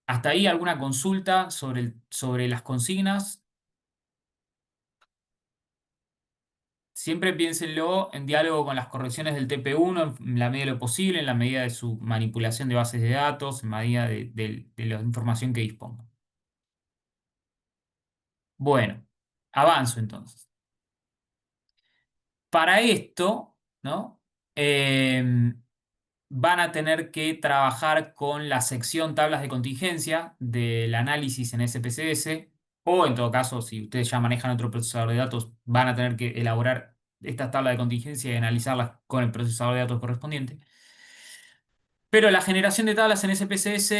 ¿Hasta ahí alguna consulta sobre las consignas? Siempre piénsenlo en diálogo con las correcciones del TP1 en la medida de lo posible, en la medida de su manipulación de bases de datos, en medida de la información que dispongan. Bueno, avanzo entonces. Para esto, ¿no? Van a tener que trabajar con la sección tablas de contingencia del análisis en SPSS, o en todo caso, si ustedes ya manejan otro procesador de datos, van a tener que elaborar estas tablas de contingencia y analizarlas con el procesador de datos correspondiente. Pero la generación de tablas en SPSS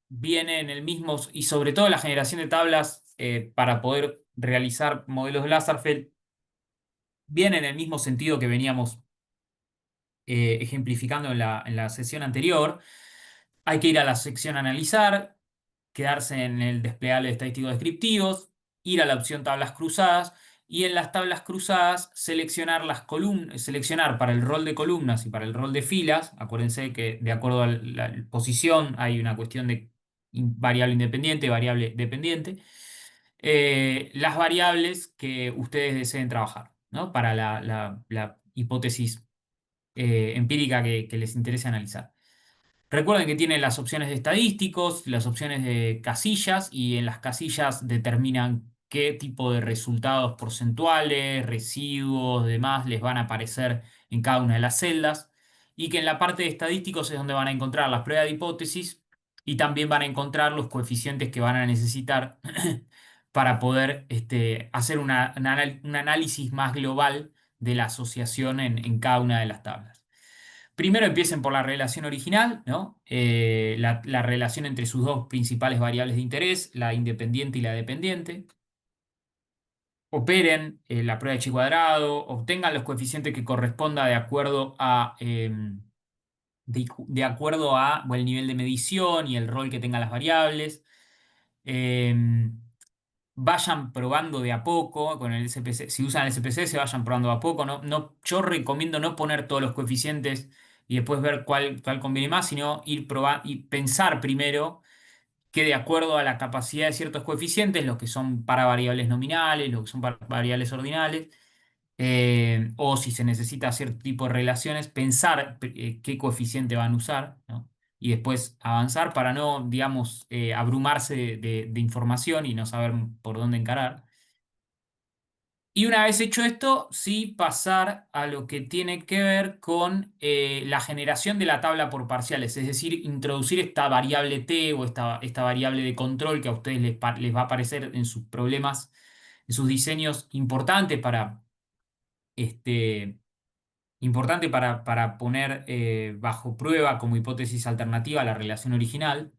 viene en el mismo, y sobre todo la generación de tablas para poder realizar modelos de Lazarsfeld, viene en el mismo sentido que veníamos ejemplificando en la sesión anterior. Hay que ir a la sección analizar, quedarse en el desplegable de estadísticos descriptivos, ir a la opción tablas cruzadas y en las tablas cruzadas seleccionar las columnas, seleccionar para el rol de columnas y para el rol de filas. Acuérdense que de acuerdo a la posición hay una cuestión de variable independiente, variable dependiente. Las variables que ustedes deseen trabajar, ¿no? Para la hipótesis empírica que les interese analizar. Recuerden que tienen las opciones de estadísticos, las opciones de casillas y en las casillas determinan qué tipo de resultados porcentuales, residuos, demás les van a aparecer en cada una de las celdas y que en la parte de estadísticos es donde van a encontrar las pruebas de hipótesis y también van a encontrar los coeficientes que van a necesitar para poder hacer un análisis más global de la asociación en cada una de las tablas. Primero empiecen por la relación original, ¿no? La relación entre sus dos principales variables de interés, la independiente y la dependiente. Operen la prueba de chi cuadrado, obtengan los coeficientes que corresponda de acuerdo a bueno, el nivel de medición y el rol que tengan las variables. Eh, Vayan probando de a poco con el SPC. Si usan el SPC, se vayan probando de a poco. Yo recomiendo no poner todos los coeficientes y después ver cuál conviene más, sino ir probando y pensar primero que de acuerdo a la capacidad de ciertos coeficientes, los que son para variables nominales, los que son para variables ordinales, o si se necesita cierto tipo de relaciones, pensar qué coeficiente van a usar, ¿no? Y después avanzar para no, digamos, abrumarse de información y no saber por dónde encarar. Y una vez hecho esto, sí pasar a lo que tiene que ver con la generación de la tabla por parciales, es decir, introducir esta variable t o esta variable de control que a ustedes les va a aparecer en sus problemas, en sus diseños este, importante para poner bajo prueba como hipótesis alternativa la relación original.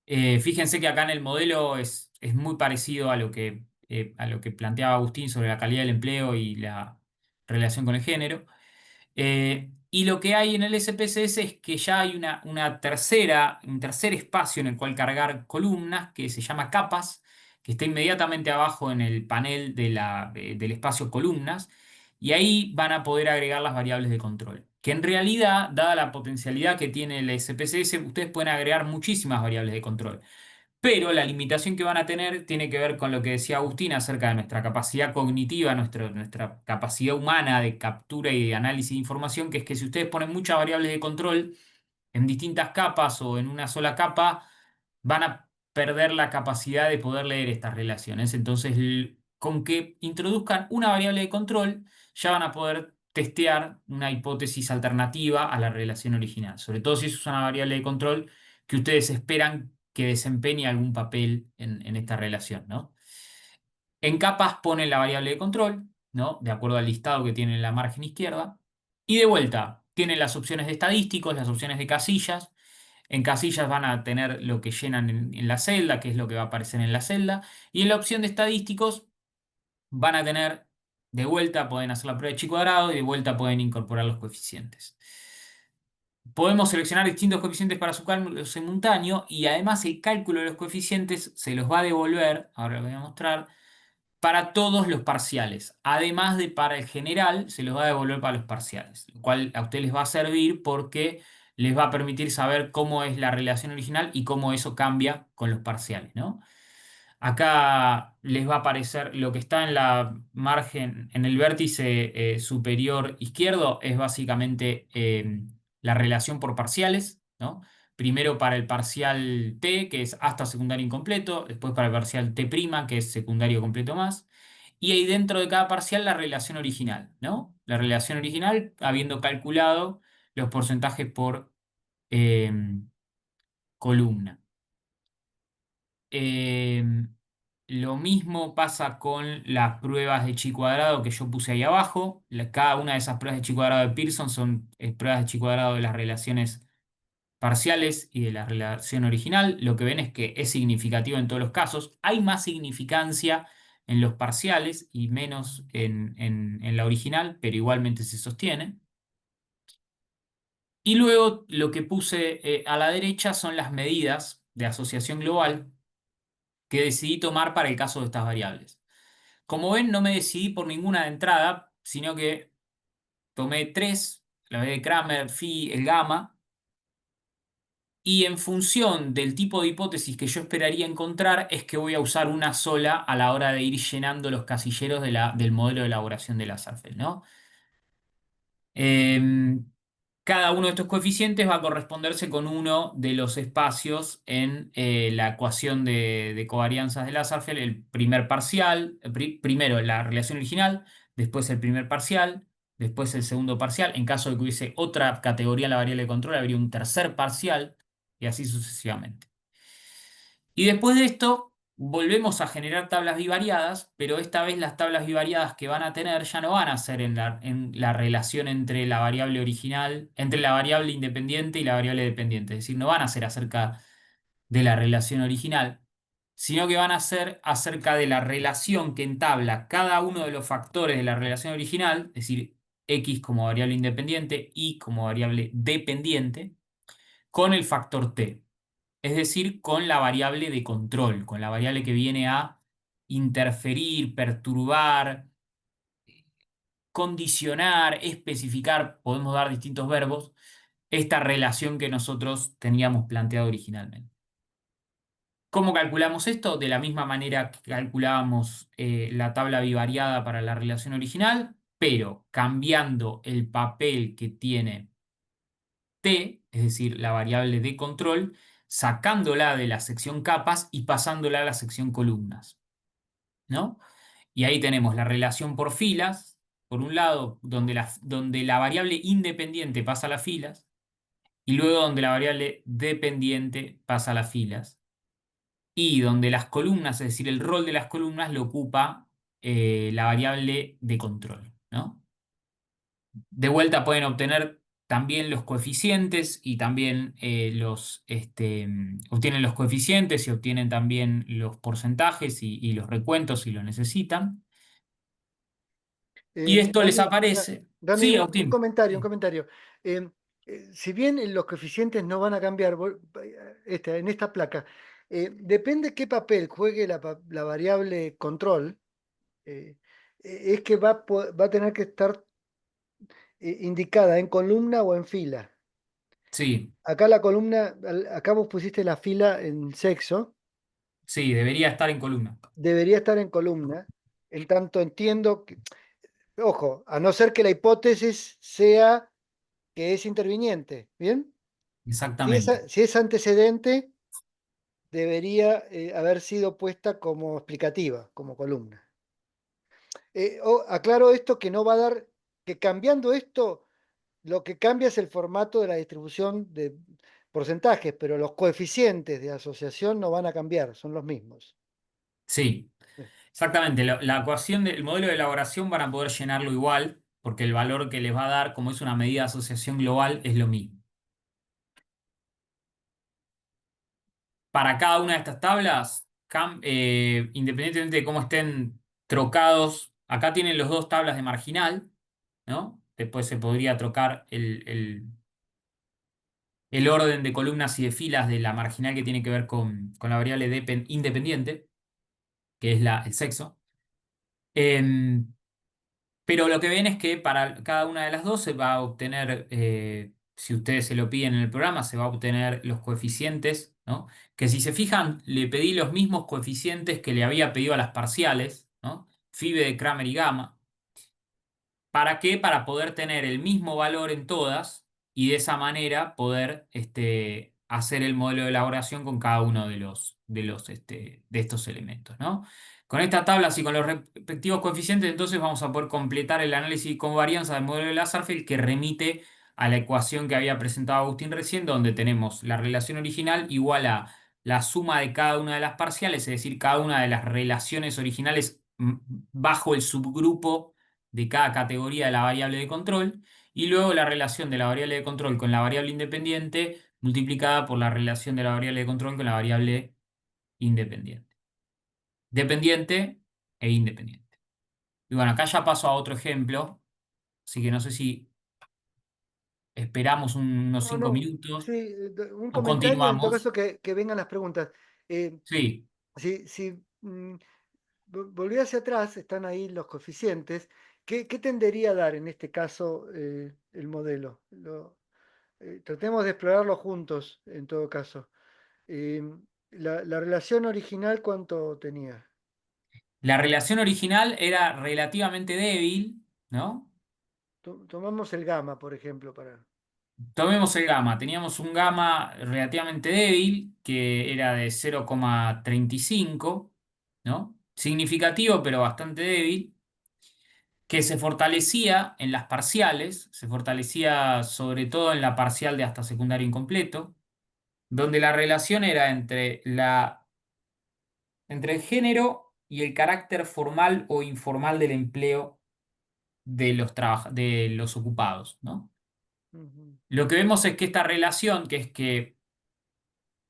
Fíjense que acá en el modelo es muy parecido a lo que planteaba Agustín sobre la calidad del empleo y la relación con el género. Y lo que hay en el SPSS es que ya hay un tercer espacio en el cual cargar columnas que se llama capas, que está inmediatamente abajo en el panel del espacio columnas, y ahí van a poder agregar las variables de control. Que en realidad, dada la potencialidad que tiene el SPSS, ustedes pueden agregar muchísimas variables de control. Pero la limitación que van a tener tiene que ver con lo que decía Agustín acerca de nuestra capacidad cognitiva, nuestra capacidad humana de captura y de análisis de información, que es que si ustedes ponen muchas variables de control en distintas capas o en una sola capa, van a perder la capacidad de poder leer estas relaciones. Entonces, con que introduzcan una variable de control, ya van a poder testear una hipótesis alternativa a la relación original, sobre todo si es una variable de control que ustedes esperan que desempeñe algún papel en esta relación, ¿no? En capas ponen la variable de control, ¿no? De acuerdo al listado que tiene en la margen izquierda. Y de vuelta, tienen las opciones de estadísticos, las opciones de casillas. En casillas van a tener lo que llenan en la celda, que es lo que va a aparecer en la celda. Y en la opción de estadísticos van a tener, de vuelta pueden hacer la prueba de chi cuadrado y de vuelta pueden incorporar los coeficientes. Podemos seleccionar distintos coeficientes para su cálculo simultáneo y además el cálculo de los coeficientes se los va a devolver, ahora lo voy a mostrar, para todos los parciales. Además de para el general, se los va a devolver para los parciales, lo cual a ustedes les va a servir porque les va a permitir saber cómo es la relación original y cómo eso cambia con los parciales, ¿no? Acá les va a aparecer lo que está en la margen, en el vértice superior izquierdo, es básicamente la relación por parciales, ¿no? Primero para el parcial T, que es hasta secundario incompleto, después para el parcial T', que es secundario completo más, y ahí dentro de cada parcial la relación original, ¿no? La relación original habiendo calculado los porcentajes por eh, columna. Eh, lo mismo pasa con las pruebas de chi cuadrado que yo puse ahí abajo. Cada una de esas pruebas de chi cuadrado de Pearson son pruebas de chi cuadrado de las relaciones parciales y de la relación original. Lo que ven es que es significativo en todos los casos. Hay más significancia en los parciales y menos en la original, pero igualmente se sostiene. Y luego lo que puse a la derecha son las medidas de asociación global que decidí tomar para el caso de estas variables. Como ven, no me decidí por ninguna de entrada, sino que tomé tres, la de Kramer, phi, el gamma, y en función del tipo de hipótesis que yo esperaría encontrar, es que voy a usar una sola a la hora de ir llenando los casilleros del modelo de elaboración de la Sarfel, ¿no? Em, Cada uno de estos coeficientes va a corresponderse con uno de los espacios en la ecuación de covarianzas de Lazarsfeld, el primer parcial, primero la relación original, después el primer parcial, después el segundo parcial. En caso de que hubiese otra categoría en la variable de control, habría un tercer parcial y así sucesivamente. Y después de esto, volvemos a generar tablas bivariadas, pero esta vez las tablas bivariadas que van a tener ya no van a ser en la relación entre la variable original, entre la variable independiente y la variable dependiente. Es decir, no van a ser acerca de la relación original, sino que van a ser acerca de la relación que entabla cada uno de los factores de la relación original, es decir, x como variable independiente, y como variable dependiente, con el factor t. Es decir, con la variable de control, con la variable que viene a interferir, perturbar, condicionar, especificar, podemos dar distintos verbos, esta relación que nosotros teníamos planteado originalmente. ¿Cómo calculamos esto? De la misma manera que calculábamos la tabla bivariada para la relación original, pero cambiando el papel que tiene T, es decir, la variable de control, sacándola de la sección capas y pasándola a la sección columnas, ¿no? Y ahí tenemos la relación por filas, por un lado, donde la variable independiente pasa a las filas, y luego donde la variable dependiente pasa a las filas, y donde las columnas, es decir, el rol de las columnas lo ocupa la variable de control, ¿no? De vuelta pueden obtener también los coeficientes y también obtienen los coeficientes y obtienen también los porcentajes y los recuentos si lo necesitan. Y esto les Dani, aparece. Dani, Sí, un Agustín. comentario, un Sí, comentario. Si bien los coeficientes no van a cambiar en esta placa, depende qué papel juegue la variable control, es que va a tener que estar indicada en columna o en fila. sí, Acá la columna, acá vos pusiste la fila en sexo, sí, debería estar en columna. debería estar en columna. En tanto entiendo que, ojo, a no ser que la hipótesis sea que es interviniente, ¿bien? Exactamente. Si es antecedente, debería haber sido puesta como explicativa, como columna. Aclaro esto que no va a dar, que cambiando esto, lo que cambia es el formato de la distribución de porcentajes, pero los coeficientes de asociación no van a cambiar, son los mismos. Sí, exactamente. La ecuación del modelo de elaboración van a poder llenarlo igual, porque el valor que les va a dar, como es una medida de asociación global, es lo mismo. Para cada una de estas tablas, independientemente de cómo estén trocados, acá tienen los dos tablas de marginal, ¿no? Después se podría trocar el orden de columnas y de filas de la marginal que tiene que ver con la variable independiente, que es el sexo. Em, pero lo que ven es que para cada una de las dos se va a obtener si ustedes se lo piden en el programa, se va a obtener los coeficientes, ¿no? Que si se fijan, le pedí los mismos coeficientes que le había pedido a las parciales, ¿no? Fibe de Kramer y gamma. ¿Para qué? Para poder tener el mismo valor en todas y de esa manera poder hacer el modelo de elaboración con cada uno de estos elementos, ¿no? Con estas tablas y con los respectivos coeficientes, entonces vamos a poder completar el análisis con varianza del modelo de Lazarfeld que remite a la ecuación que había presentado Agustín recién, donde tenemos la relación original igual a la suma de cada una de las parciales, es decir, cada una de las relaciones originales bajo el subgrupo de cada categoría de la variable de control y luego la relación de la variable de control con la variable independiente multiplicada por la relación de la variable de control con la variable independiente. Dependiente e independiente. Y bueno, acá ya paso a otro ejemplo, así que no sé si esperamos unos No, 5 no, minutos sí, un o comentario en todo continuamos. caso que vengan las preguntas. Eh, Sí, si volví hacia atrás, están ahí los coeficientes. ¿Qué tendería a dar en este caso el modelo? Tratemos de explorarlo juntos, en todo caso. Eh, la relación original, ¿cuánto tenía? la relación original era relativamente débil, ¿no? Tomamos el gamma, por ejemplo, para... Tomemos el gamma. Teníamos un gamma relativamente débil, que era de 0,35, ¿no? Significativo, pero bastante débil, que se fortalecía en las parciales, se fortalecía sobre todo en la parcial de hasta secundario incompleto, donde la relación era entre el género y el carácter formal o informal del empleo de los ocupados, ¿no? Ujú. Lo que vemos es que esta relación, que es que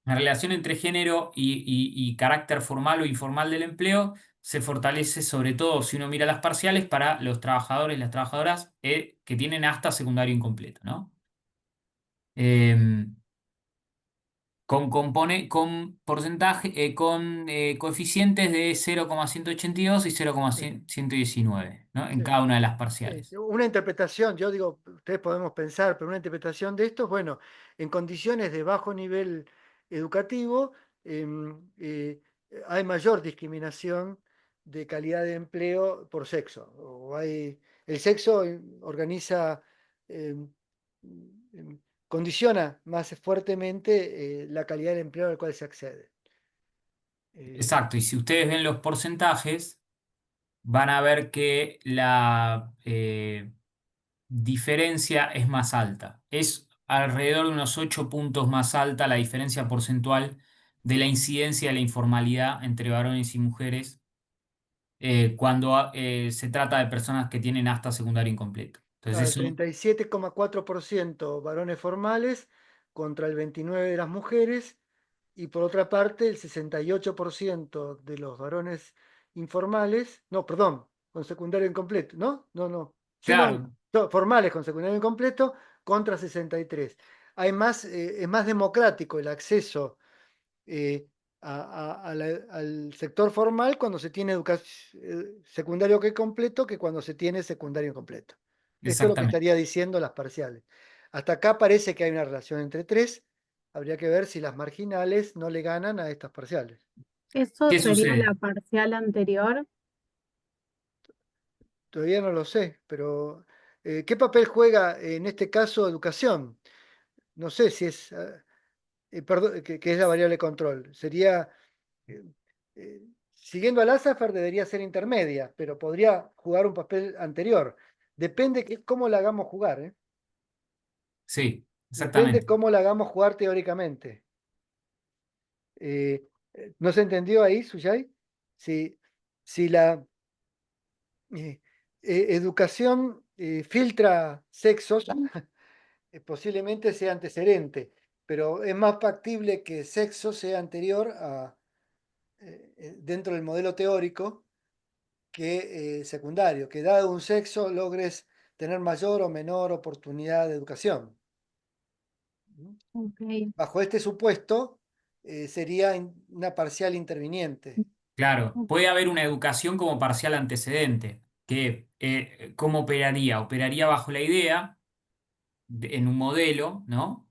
la relación entre género y carácter formal o informal del empleo se fortalece sobre todo si uno mira las parciales para los trabajadores y las trabajadoras que tienen hasta secundario incompleto, ¿no? Eh, con porcentaje, con coeficientes de 0,182 y Sí, 0,119, ¿no? En sí. cada una de las Sí, parciales. una interpretación, yo digo, ustedes podemos pensar, pero una interpretación de esto, bueno, en condiciones de bajo nivel educativo, hay mayor discriminación de calidad de empleo por sexo. El sexo organiza, em, condiciona más fuertemente la calidad del empleo al cual se accede. Eh, Exacto, y si ustedes ven los porcentajes, van a ver que la diferencia es más alta. Es alrededor de unos 8 puntos más alta la diferencia porcentual de la incidencia de la informalidad entre varones y mujeres cuando se trata de personas que tienen hasta secundario incompleto. Entonces Claro, eso, 37,4% varones formales contra el 29% de las mujeres, y por otra parte el 68% de los varones informales, no, perdón, con secundario incompleto, ¿no? No, no. Sí, no, claro, no, formales con secundario incompleto contra 63. Es más democrático el acceso eh, al sector formal cuando se tiene secundario que completo que cuando se tiene secundario incompleto. Esto es lo que exactamente. estaría diciendo las parciales. Hasta acá parece que hay una relación entre tres. Habría que ver si las marginales no le ganan a estas parciales. Eso ¿Qué sería la sucede? parcial anterior. Todavía no lo sé, pero ¿qué papel juega en este caso educación? No sé si es, perdón, que es la variable de control. Sería eh, siguiendo al Azafar debería ser intermedia, pero podría jugar un papel anterior. Depende cómo la hagamos jugar, ¿eh? Sí, Depende exactamente. cómo la hagamos jugar teóricamente. ¿No se entendió ahí, Suyay? Si, si la educación filtra sexos, posiblemente sea antecedente, pero es más factible que sexo sea anterior dentro del modelo teórico que secundario, que dado un sexo logres tener mayor o menor oportunidad de educación. Ok. Bajo este supuesto, sería una parcial interviniente. Claro, puede haber una educación como parcial antecedente, que ¿cómo operaría? Operaría bajo la idea en un modelo, ¿no?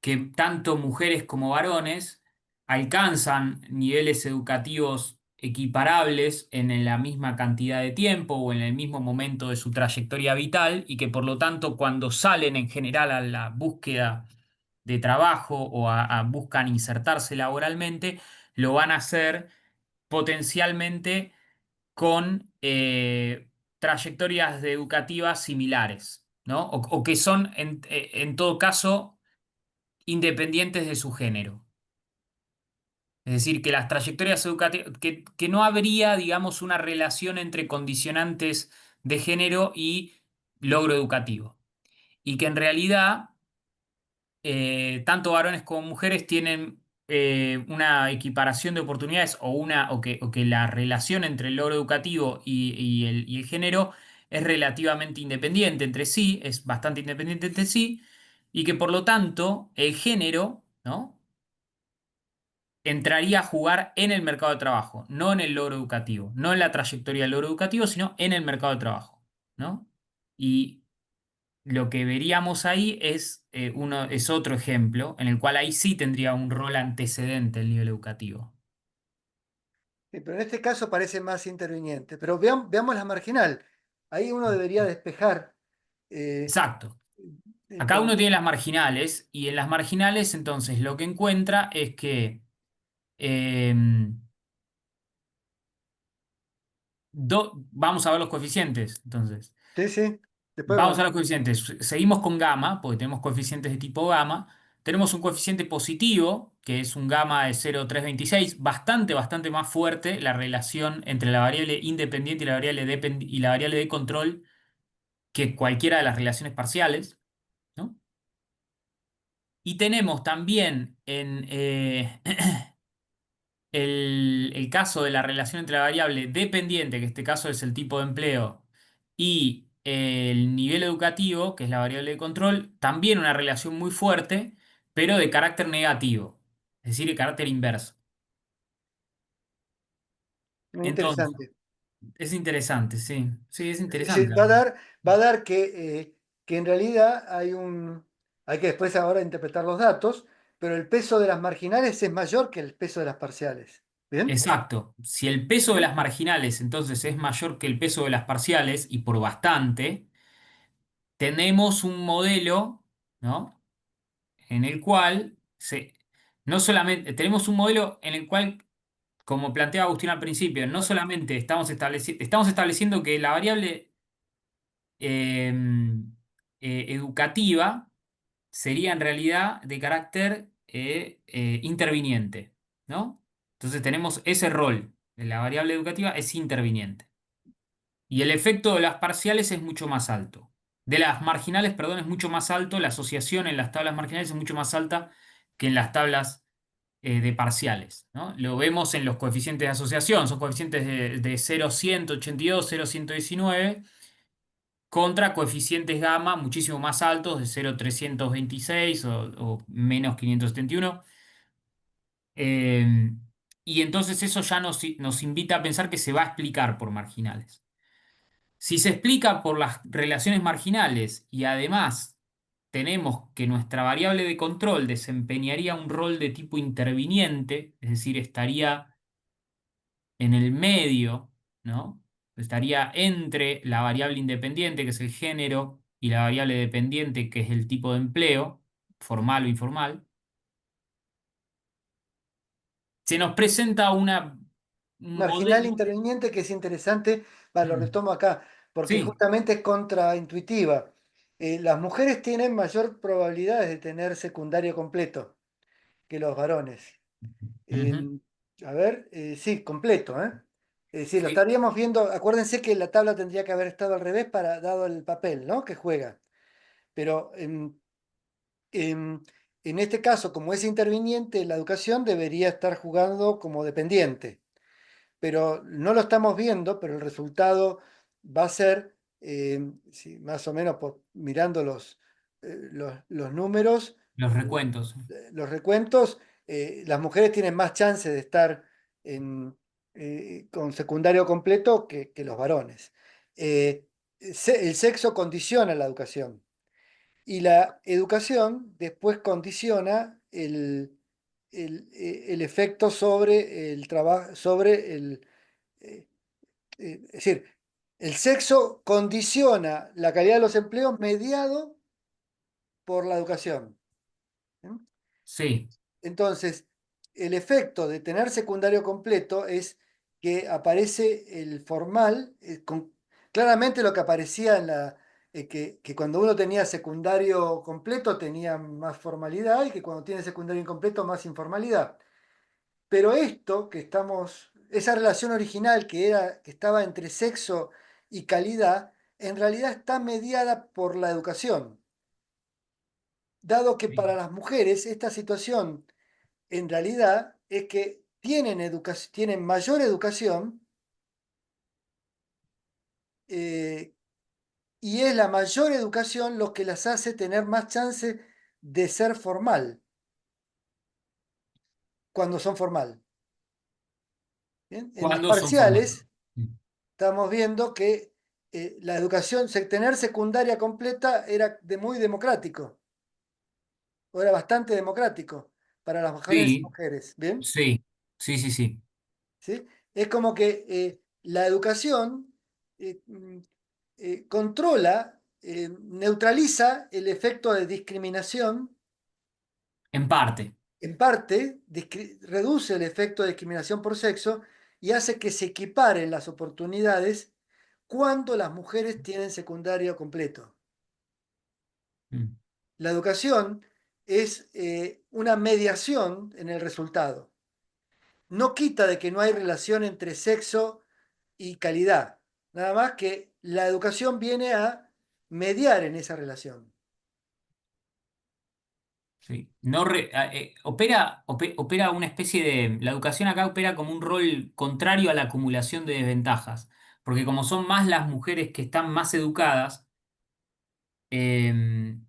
Que tanto mujeres como varones alcanzan niveles educativos equiparables en la misma cantidad de tiempo o en el mismo momento de su trayectoria vital y que por lo tanto cuando salen en general a la búsqueda de trabajo o buscan insertarse laboralmente, lo van a hacer potencialmente con trayectorias educativas similares, ¿no? O que son, en todo caso, independientes de su género. Es decir, que las trayectorias educativas, que no habría, digamos, una relación entre condicionantes de género y logro educativo. Y que en realidad tanto varones como mujeres tienen una equiparación de oportunidades o que la relación entre el logro educativo y el género es relativamente independiente entre sí, es bastante independiente entre sí, y que por lo tanto el género, ¿no? entraría a jugar en el mercado de trabajo, no en el logro educativo, no en la trayectoria del logro educativo, sino en el mercado de trabajo, ¿no? Y lo que veríamos ahí es otro ejemplo en el cual ahí sí tendría un rol antecedente el nivel educativo. Sí, pero en este caso parece más interviniente. Pero veamos la marginal. Ahí uno debería despejar eh, Exacto. Acá uno con... tiene las marginales y en las marginales entonces lo que encuentra es que eh, vamos a ver los coeficientes. Entonces, Sí, sí, después vamos a vamos. los coeficientes. Seguimos con gamma, porque tenemos coeficientes de tipo gamma. Tenemos un coeficiente positivo, que es un gamma de 0,326, bastante más fuerte la relación entre la variable independiente y y la variable de control que cualquiera de las relaciones parciales, ¿no? Y tenemos también el caso de la relación entre la variable dependiente, que en este caso es el tipo de empleo, y el nivel educativo, que es la variable de control, también una relación muy fuerte, pero de carácter negativo, es decir, de carácter inverso. Muy Entonces, interesante. es interesante, sí, sí, es Sí, sí, interesante. va a dar que en realidad hay que después ahora interpretar los datos, pero el peso de las marginales es mayor que el peso de las parciales. ¿Bien? Exacto. Si el peso de las marginales entonces es mayor que el peso de las parciales, y por bastante, tenemos un modelo, ¿no? en el cual no solamente tenemos un modelo en el cual, como planteaba Agustín al principio, no solamente estamos estableciendo que la variable eh, educativa sería en realidad de carácter interviniente, ¿no? Entonces tenemos ese rol, la variable educativa es interviniente. Y el efecto de las parciales es mucho más alto. De las marginales, perdón, es mucho más alto. La asociación en las tablas marginales es mucho más alta que en las tablas de parciales, ¿no? Lo vemos en los coeficientes de asociación. Son coeficientes de 0,182, 0,119 contra coeficientes gamma muchísimo más altos de 0,326 o menos 571. Eh, y entonces eso ya nos invita a pensar que se va a explicar por marginales. Si se explica por las relaciones marginales y además tenemos que nuestra variable de control desempeñaría un rol de tipo interviniente, es decir, estaría en el medio, ¿no? Estaría entre la variable independiente, que es el género, y la variable dependiente, que es el tipo de empleo, formal o informal. Se nos presenta un Marginal modelo. interviniente que es interesante, va, lo Mm, retomo acá, porque sí. justamente es contraintuitiva. Las mujeres tienen mayor probabilidades de tener secundario completo que los varones. Ujú. A ver, sí, completo, ¿eh? Es decir, lo Sí. estaríamos viendo, acuérdense que la tabla tendría que haber estado al revés dado el papel, ¿no? Que juega. Pero em, en este caso, como es interviniente, la educación debería estar jugando como dependiente, pero no lo estamos viendo, pero el resultado va a ser, sí, más o menos mirando los números, Los recuentos. los recuentos, las mujeres tienen más chance de estar con secundario completo que los varones. El sexo condiciona la educación. Y la educación después condiciona el efecto sobre el trabajo, sobre eh, es decir, el sexo condiciona la calidad de los empleos mediado por la educación. ¿Sí? Sí, Entonces, el efecto de tener secundario completo es que aparece el formal, claramente lo que aparecía en que cuando uno tenía secundario completo tenía más formalidad y que cuando tiene secundario incompleto más informalidad. Pero esto esa relación original que estaba entre sexo y calidad, en realidad está mediada por la educación, dado que sí. para las mujeres esta situación en realidad es que tienen mayor educación, eh, y es la mayor educación lo que las hace tener más chance de ser formal cuando son formal. ¿Bien? En las ¿Cuándo son formales? parciales estamos viendo que la educación, tener secundaria completa era muy democrático, o era bastante democrático para las jóvenes Sí, mujeres. ¿Bien? sí, sí, sí, sí. ¿Sí? Es como que la educación controla, neutraliza el efecto de discriminación, En parte. en parte reduce el efecto de discriminación por sexo y hace que se equiparen las oportunidades cuando las mujeres tienen secundario completo. Mm. La educación es una mediación en el resultado. No quita de que no hay relación entre sexo y calidad. Nada más que la educación viene a mediar en esa relación. Sí. No opera una especie de. La educación acá opera como un rol contrario a la acumulación de desventajas. Porque como son más las mujeres que están más educadas, en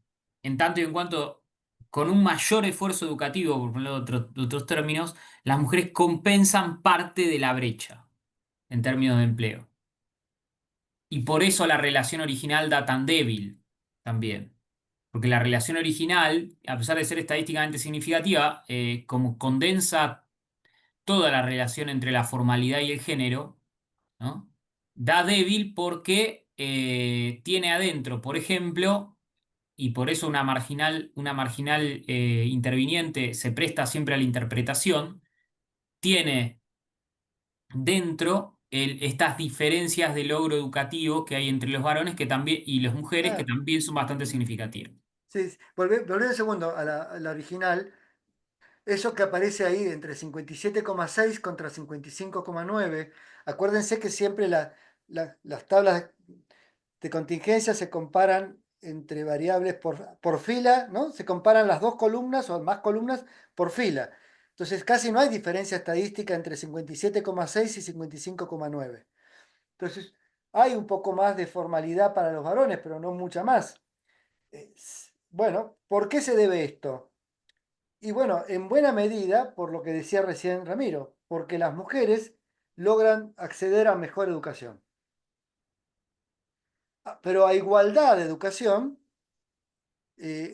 tanto y en cuanto con un mayor esfuerzo educativo, por ponerlo de otros términos, las mujeres compensan parte de la brecha en términos de empleo. Y por eso la relación original da tan débil también. Porque la relación original, a pesar de ser estadísticamente significativa, como condensa toda la relación entre la formalidad y el género, ¿no? Da débil porque tiene adentro, por ejemplo, y por eso una marginal interviniente se presta siempre a la interpretación, tiene dentro estas diferencias de logro educativo que hay entre los varones que también, y las mujeres que Ah, también son bastante significativas. sí, sí. Volvé un segundo a la original. Eso que aparece ahí entre 57,6 contra 55,9. Acuérdense que siempre las tablas de contingencia se comparan entre variables por fila, ¿no? Se comparan las dos columnas o más columnas por fila. Entonces casi no hay diferencia estadística entre 57,6 y 55,9. Entonces hay un poco más de formalidad para los varones, pero no mucha más. Bueno, ¿por qué se debe esto? Y bueno, en buena medida, por lo que decía recién Ramiro, porque las mujeres logran acceder a mejor educación. Pero a igualdad de educación,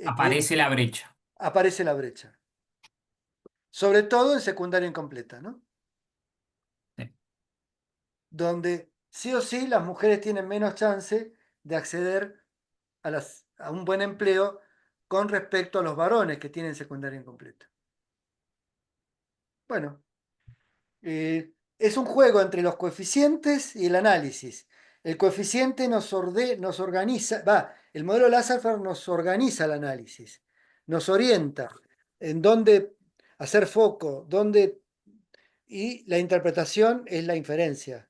Aparece la brecha. aparece la brecha. Sobre todo en secundaria incompleta, ¿no? Sí. Donde sí o sí las mujeres tienen menos chance de acceder a un buen empleo con respecto a los varones que tienen secundaria incompleta. Bueno, es un juego entre los coeficientes y el análisis. El coeficiente nos organiza, el modelo Lazarfer nos organiza el análisis, nos orienta en dónde hacer foco, y la interpretación es la inferencia.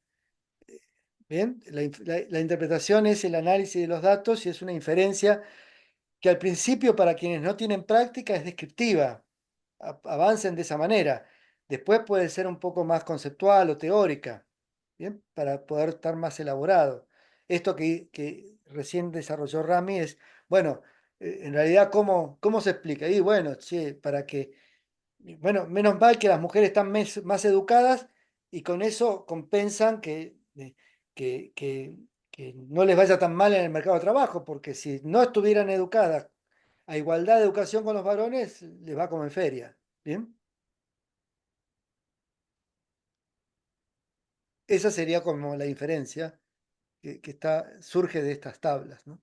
¿Bien? La interpretación es el análisis de los datos y es una inferencia que al principio para quienes no tienen práctica es descriptiva, avancen de esa manera. Después puede ser un poco más conceptual o teórica, ¿bien? Para poder estar más elaborado. Esto que recién desarrolló Rami es, bueno, en realidad, ¿cómo se explica? Y bueno, che, bueno, menos mal que las mujeres están más educadas y con eso compensan que, que no les vaya tan mal en el mercado de trabajo, porque si no estuvieran educadas a igualdad de educación con los varones, les va como en feria. ¿Bien? Esa sería como la diferencia que surge de estas tablas, ¿no?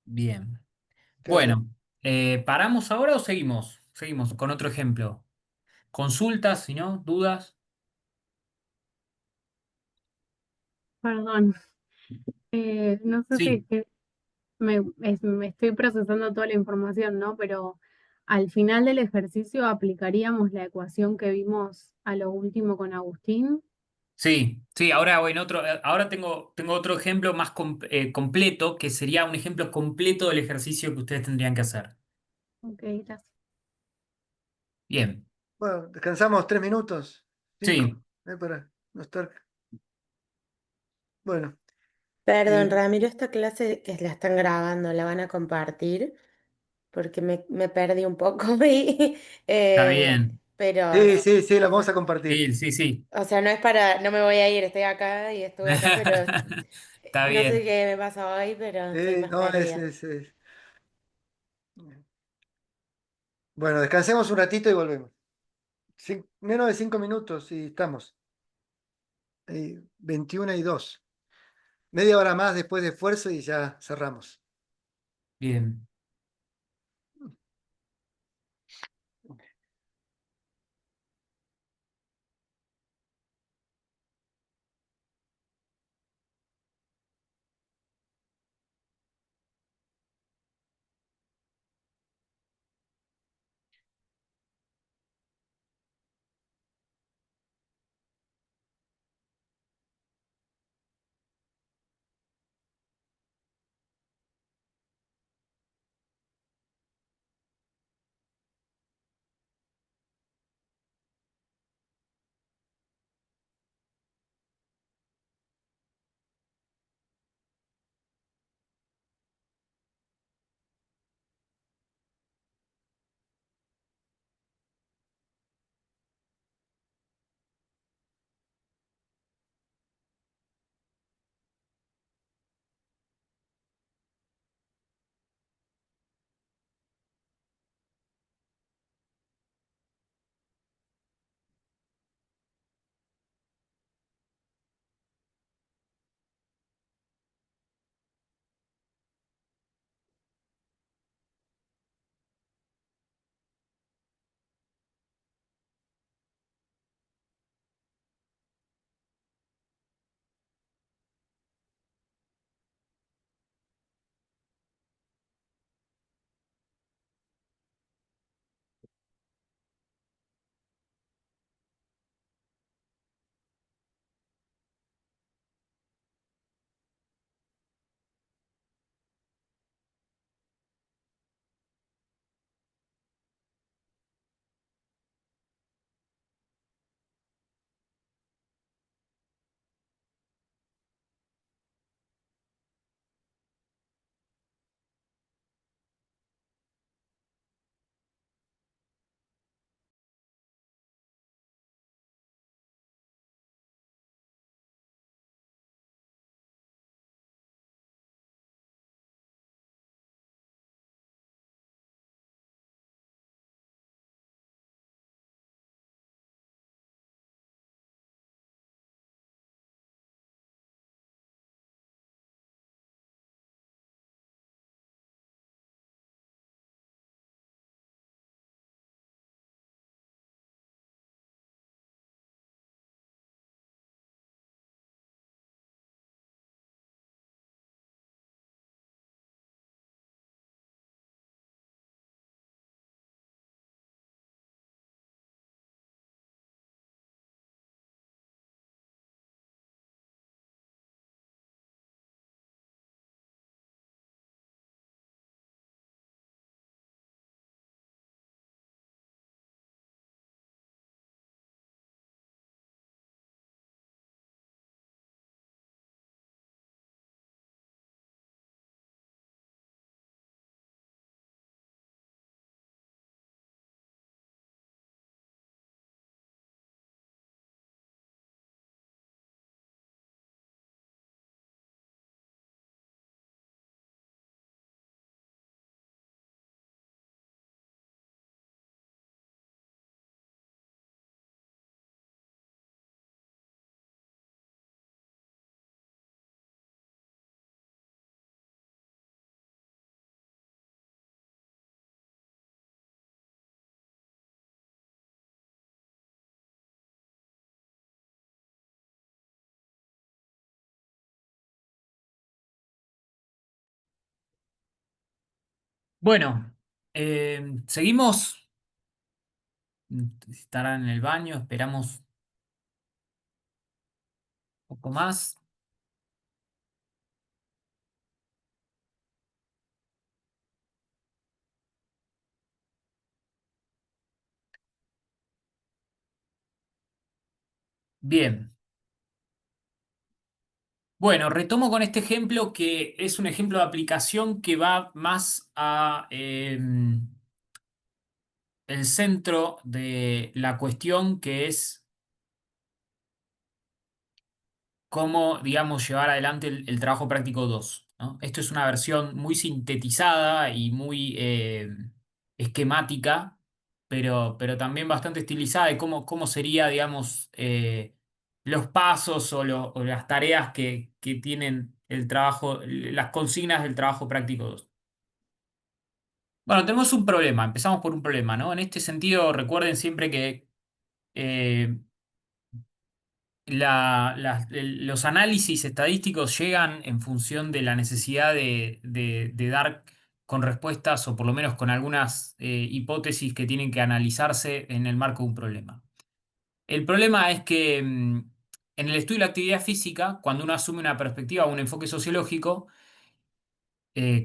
Bien. Claro. Bueno, ¿paramos ahora o seguimos? Seguimos con otro ejemplo. Consultas, si no, dudas. Perdón. No sé si es Sí, que me estoy procesando toda la información, ¿no? Pero al final del ejercicio aplicaríamos la ecuación que vimos a lo último con Agustín. sí, sí. Ahora, en otro, ahora tengo otro ejemplo más completo, que sería un ejemplo completo del ejercicio que ustedes tendrían que hacer. Ok, gracias. Bien. Bueno, descansamos 3 minutos, Sí, 5, para no estar. Bueno, Perdón, eh, Ramiro, esta clase que la están grabando, ¿la van a compartir? Porque me perdí un poco y, está eh, bien. pero, sí, sí, sí, la vamos a compartir. Sí, sí, sí. o sea, no es para, no me voy a ir, estoy acá y estuve acá, pero Está no sé bien. qué me pasa hoy, pero estoy más No, perdida. Bueno, descansemos un ratito y volvemos. Menos de 5 minutos y estamos. 21:02. Media hora más después de esfuerzo y ya cerramos. Bien. Bueno, seguimos. Estarán en el baño, esperamos un poco más. Bien. Bueno, retomo con este ejemplo que es un ejemplo de aplicación que va más a el centro de la cuestión, que es cómo, digamos, llevar adelante el trabajo práctico 2, ¿no? Esto es una versión muy sintetizada y muy esquemática, pero también bastante estilizada de cómo sería, digamos, los pasos o las tareas que tienen el trabajo, las consignas del trabajo práctico 2. Bueno, tenemos un problema, empezamos por un problema, ¿no? En este sentido, recuerden siempre que eh, los análisis estadísticos llegan en función de la necesidad de dar con respuestas o por lo menos con algunas hipótesis que tienen que analizarse en el marco de un problema. El problema es que en el estudio de la actividad física, cuando uno asume una perspectiva o un enfoque sociológico,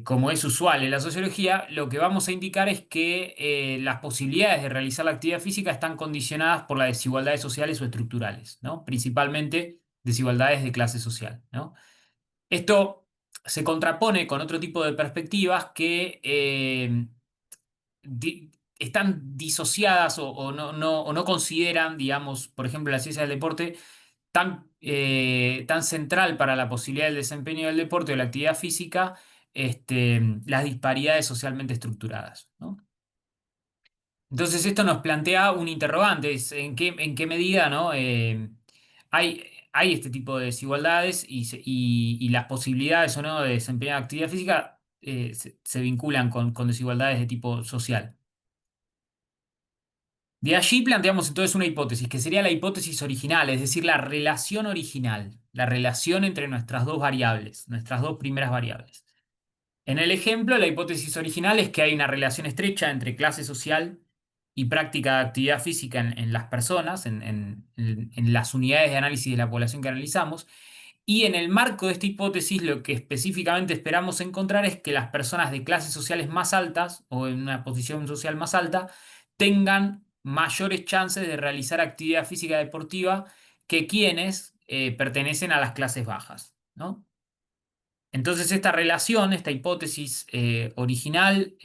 como es usual en la sociología, lo que vamos a indicar es que las posibilidades de realizar la actividad física están condicionadas por las desigualdades sociales o estructurales, ¿no? Principalmente desigualdades de clase social, ¿no? Esto se contrapone con otro tipo de perspectivas que están disociadas o no consideran, digamos, por ejemplo, la ciencia del deporte tan central para la posibilidad del desempeño del deporte o la actividad física, las disparidades socialmente estructuradas, ¿no? Entonces esto nos plantea un interrogante, es en qué medida, ¿no? Hay, hay este tipo de desigualdades y las posibilidades o no de desempeñar actividad física se vinculan con desigualdades de tipo social. De allí planteamos entonces una hipótesis, que sería la hipótesis original, es decir, la relación original, la relación entre nuestras dos variables, nuestras dos primeras variables. En el ejemplo, la hipótesis original es que hay una relación estrecha entre clase social y práctica de actividad física en las personas, en las unidades de análisis de la población que analizamos, y en el marco de esta hipótesis, lo que específicamente esperamos encontrar es que las personas de clases sociales más altas o en una posición social más alta tengan mayores chances de realizar actividad física deportiva que quienes pertenecen a las clases bajas, ¿no? Entonces, esta relación, esta hipótesis original,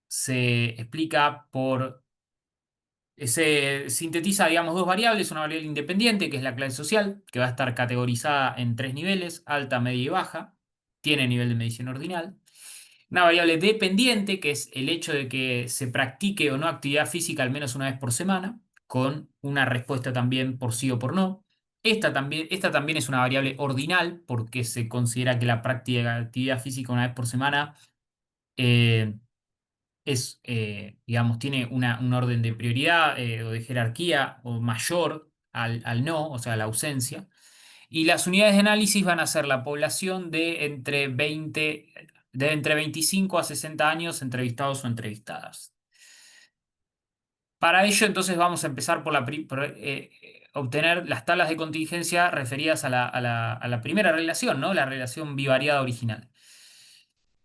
se explica se sintetiza, digamos, dos variables, una variable independiente, que es la clase social, que va a estar categorizada en tres niveles, alta, media y baja, tiene nivel de medición ordinal. Una variable dependiente, que es el hecho de que se practique o no actividad física al menos una vez por semana, con una respuesta también por sí o por no. Esta también es una variable ordinal, porque se considera que la práctica de actividad física una vez por semana eh, digamos, tiene un orden de prioridad o de jerarquía o mayor al no, o sea, a la ausencia. Y las unidades de análisis van a ser la población de entre 25 a 60 años, entrevistados o entrevistadas. Para ello, entonces, vamos a empezar por obtener las tablas de contingencia referidas a la primera relación, ¿no? La relación bivariada original.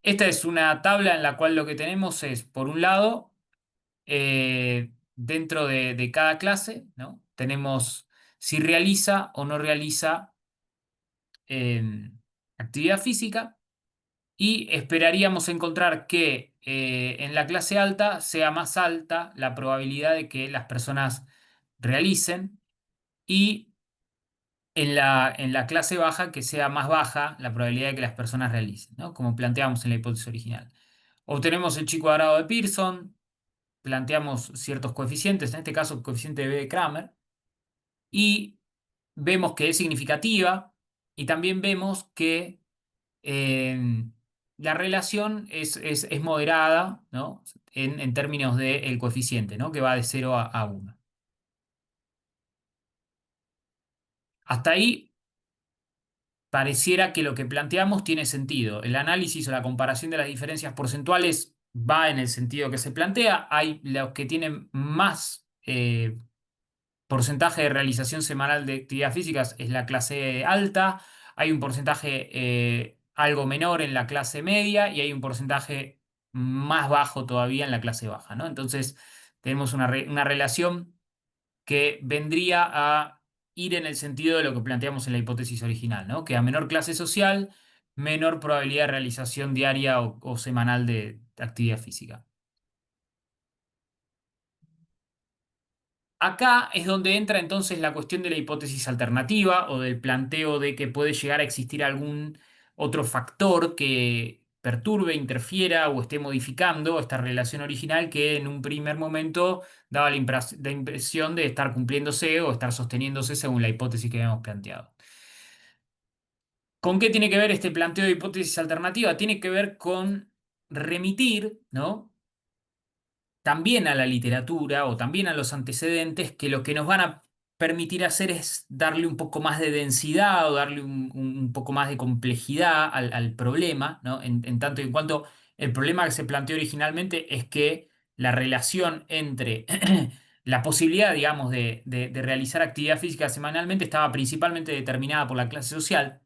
Esta es una tabla en la cual lo que tenemos es, por un lado, dentro de cada clase, ¿no? Tenemos si realiza o no realiza eh, actividad física y esperaríamos encontrar que en la clase alta sea más alta la probabilidad de que las personas realicen y en la clase baja que sea más baja la probabilidad de que las personas realicen, ¿no? Como planteamos en la hipótesis original. Obtenemos el chi cuadrado de Pearson, planteamos ciertos coeficientes, en este caso el coeficiente de B de Kramer, y vemos que es significativa y también vemos que eh, la relación es moderada, ¿no? En términos del coeficiente, ¿no? Que va de 0 a 1. Hasta ahí pareciera que lo que planteamos tiene sentido. El análisis o la comparación de las diferencias porcentuales va en el sentido que se plantea. Hay los que tienen más porcentaje de realización semanal de actividad físicas, es la clase alta. Hay un porcentaje algo menor en la clase media y hay un porcentaje más bajo todavía en la clase baja, ¿no? Entonces, tenemos una relación que vendría a ir en el sentido de lo que planteamos en la hipótesis original, ¿no? Que a menor clase social, menor probabilidad de realización diaria o semanal de actividad física. Acá es donde entra entonces la cuestión de la hipótesis alternativa o del planteo de que puede llegar a existir algún otro factor que perturbe, interfiera o esté modificando esta relación original que en un primer momento daba la impresión de estar cumpliéndose o estar sosteniéndose según la hipótesis que habíamos planteado. ¿Con qué tiene que ver este planteo de hipótesis alternativa? Tiene que ver con remitir, ¿no? También a la literatura o también a los antecedentes que lo que nos van a permitir hacer es darle un poco más de densidad o darle un poco más de complejidad al problema, ¿no? En tanto y en cuanto el problema que se planteó originalmente es que la relación entre la posibilidad, digamos, de realizar actividad física semanalmente estaba principalmente determinada por la clase social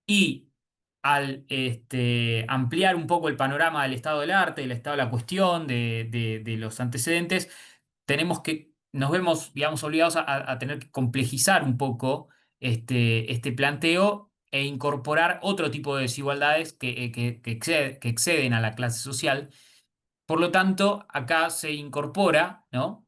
y al ampliar un poco el panorama del estado del arte, del estado de la cuestión, de los antecedentes, nos vemos, digamos, obligados a tener que complejizar un poco este planteo e incorporar otro tipo de desigualdades que exceden a la clase social. Por lo tanto, acá se incorpora, ¿no?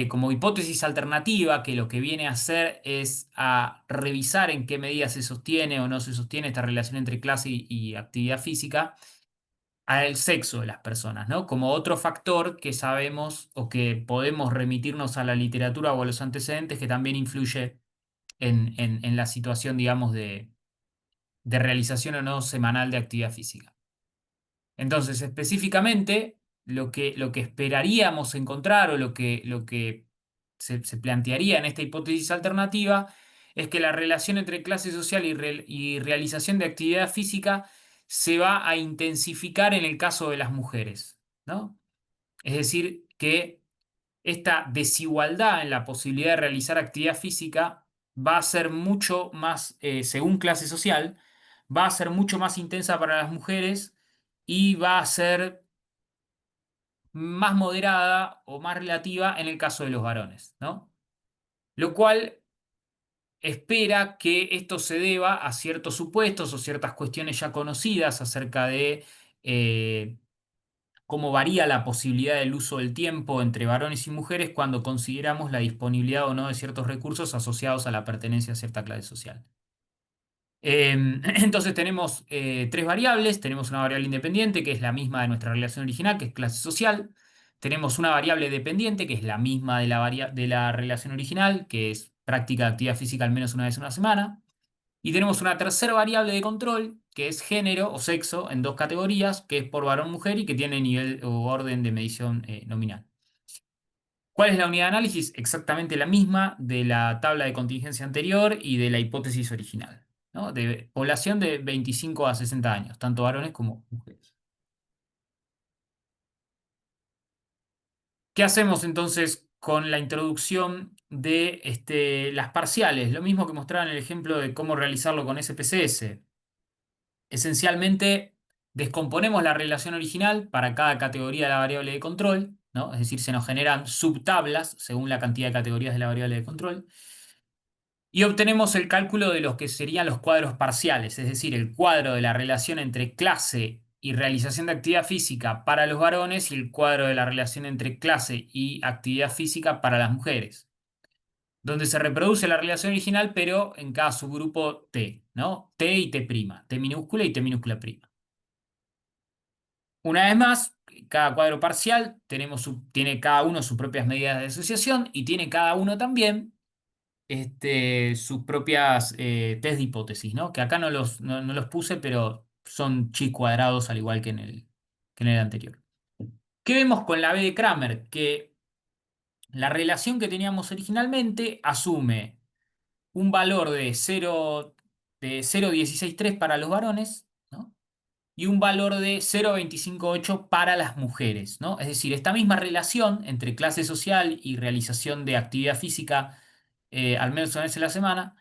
Como hipótesis alternativa, que lo que viene a hacer es a revisar en qué medida se sostiene o no se sostiene esta relación entre clase y actividad física, al sexo de las personas, ¿no? Como otro factor que sabemos o que podemos remitirnos a la literatura o a los antecedentes que también influye en la situación, digamos, de realización o no semanal de actividad física. Entonces, específicamente, lo que esperaríamos encontrar o lo que se plantearía en esta hipótesis alternativa es que la relación entre clase social y realización de actividad física se va a intensificar en el caso de las mujeres, ¿no? Es decir, que esta desigualdad en la posibilidad de realizar actividad física va a ser mucho más, según clase social, va a ser mucho más intensa para las mujeres y va a ser más moderada o más relativa en el caso de los varones, ¿no? Lo cual espera que esto se deba a ciertos supuestos o ciertas cuestiones ya conocidas acerca de cómo varía la posibilidad del uso del tiempo entre varones y mujeres cuando consideramos la disponibilidad o no de ciertos recursos asociados a la pertenencia a cierta clase social. Entonces tenemos tres variables. Tenemos una variable independiente, que es la misma de nuestra relación original, que es clase social. Tenemos una variable dependiente, que es la misma de la relación original, que es práctica de actividad física al menos una vez a la semana. Y tenemos una tercera variable de control, que es género o sexo en dos categorías, que es por varón-mujer y que tiene nivel o orden de medición nominal. ¿Cuál es la unidad de análisis? Exactamente la misma de la tabla de contingencia anterior y de la hipótesis original, ¿no? De población de 25 a 60 años, tanto varones como mujeres. ¿Qué hacemos entonces con la introducción de las parciales? Lo mismo que mostraba en el ejemplo de cómo realizarlo con SPSS. Esencialmente, descomponemos la relación original para cada categoría de la variable de control, ¿no? Es decir, se nos generan subtablas según la cantidad de categorías de la variable de control. Y obtenemos el cálculo de los que serían los cuadros parciales, es decir, el cuadro de la relación entre clase y realización de actividad física para los varones y el cuadro de la relación entre clase y actividad física para las mujeres, donde se reproduce la relación original, pero en cada subgrupo T, ¿no? T y T', T minúscula y T minúscula prima. Una vez más, cada cuadro parcial tiene cada uno sus propias medidas de asociación y tiene cada uno también sus propias test de hipótesis, ¿no? Que acá no los puse, pero son chi cuadrados al igual que en el anterior. ¿Qué vemos con la B de Kramer? Que la relación que teníamos originalmente asume un valor de 0,163 para los varones, ¿no? y un valor de 0,258 para las mujeres, ¿no? Es decir, esta misma relación entre clase social y realización de actividad física al menos una vez a la semana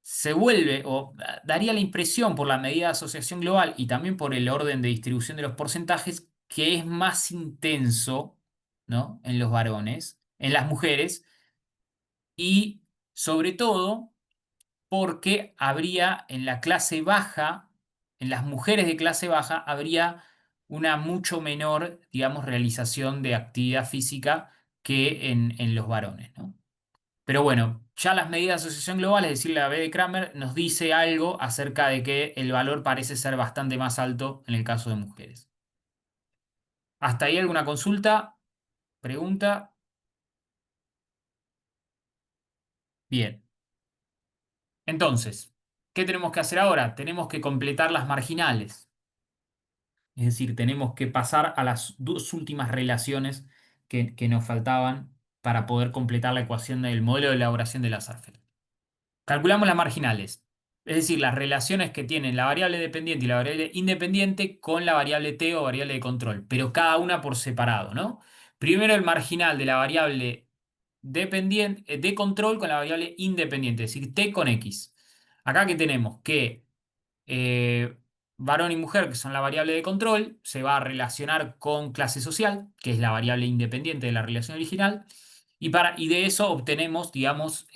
se vuelve o daría la impresión por la medida de asociación global y también por el orden de distribución de los porcentajes que es más intenso, ¿no? En los varones, en las mujeres y sobre todo porque habría en la clase baja, en las mujeres de clase baja, habría una mucho menor, digamos, realización de actividad física que en los varones, ¿no? Pero bueno, ya las medidas de asociación global, es decir, la B de Kramer, nos dice algo acerca de que el valor parece ser bastante más alto en el caso de mujeres. ¿Hasta ahí alguna consulta? ¿Pregunta? Bien. Entonces, ¿qué tenemos que hacer ahora? Tenemos que completar las marginales. Es decir, tenemos que pasar a las dos últimas relaciones que nos faltaban para poder completar la ecuación del modelo de elaboración de la Sarfeld. Calculamos las marginales, es decir, las relaciones que tienen la variable dependiente y la variable independiente con la variable t o variable de control, pero cada una por separado, ¿no? Primero el marginal de la variable dependiente, de control con la variable independiente, es decir, t con x. Acá que tenemos que eh, varón y mujer, que son la variable de control, se va a relacionar con clase social, que es la variable independiente de la relación original, y de eso obtenemos, digamos,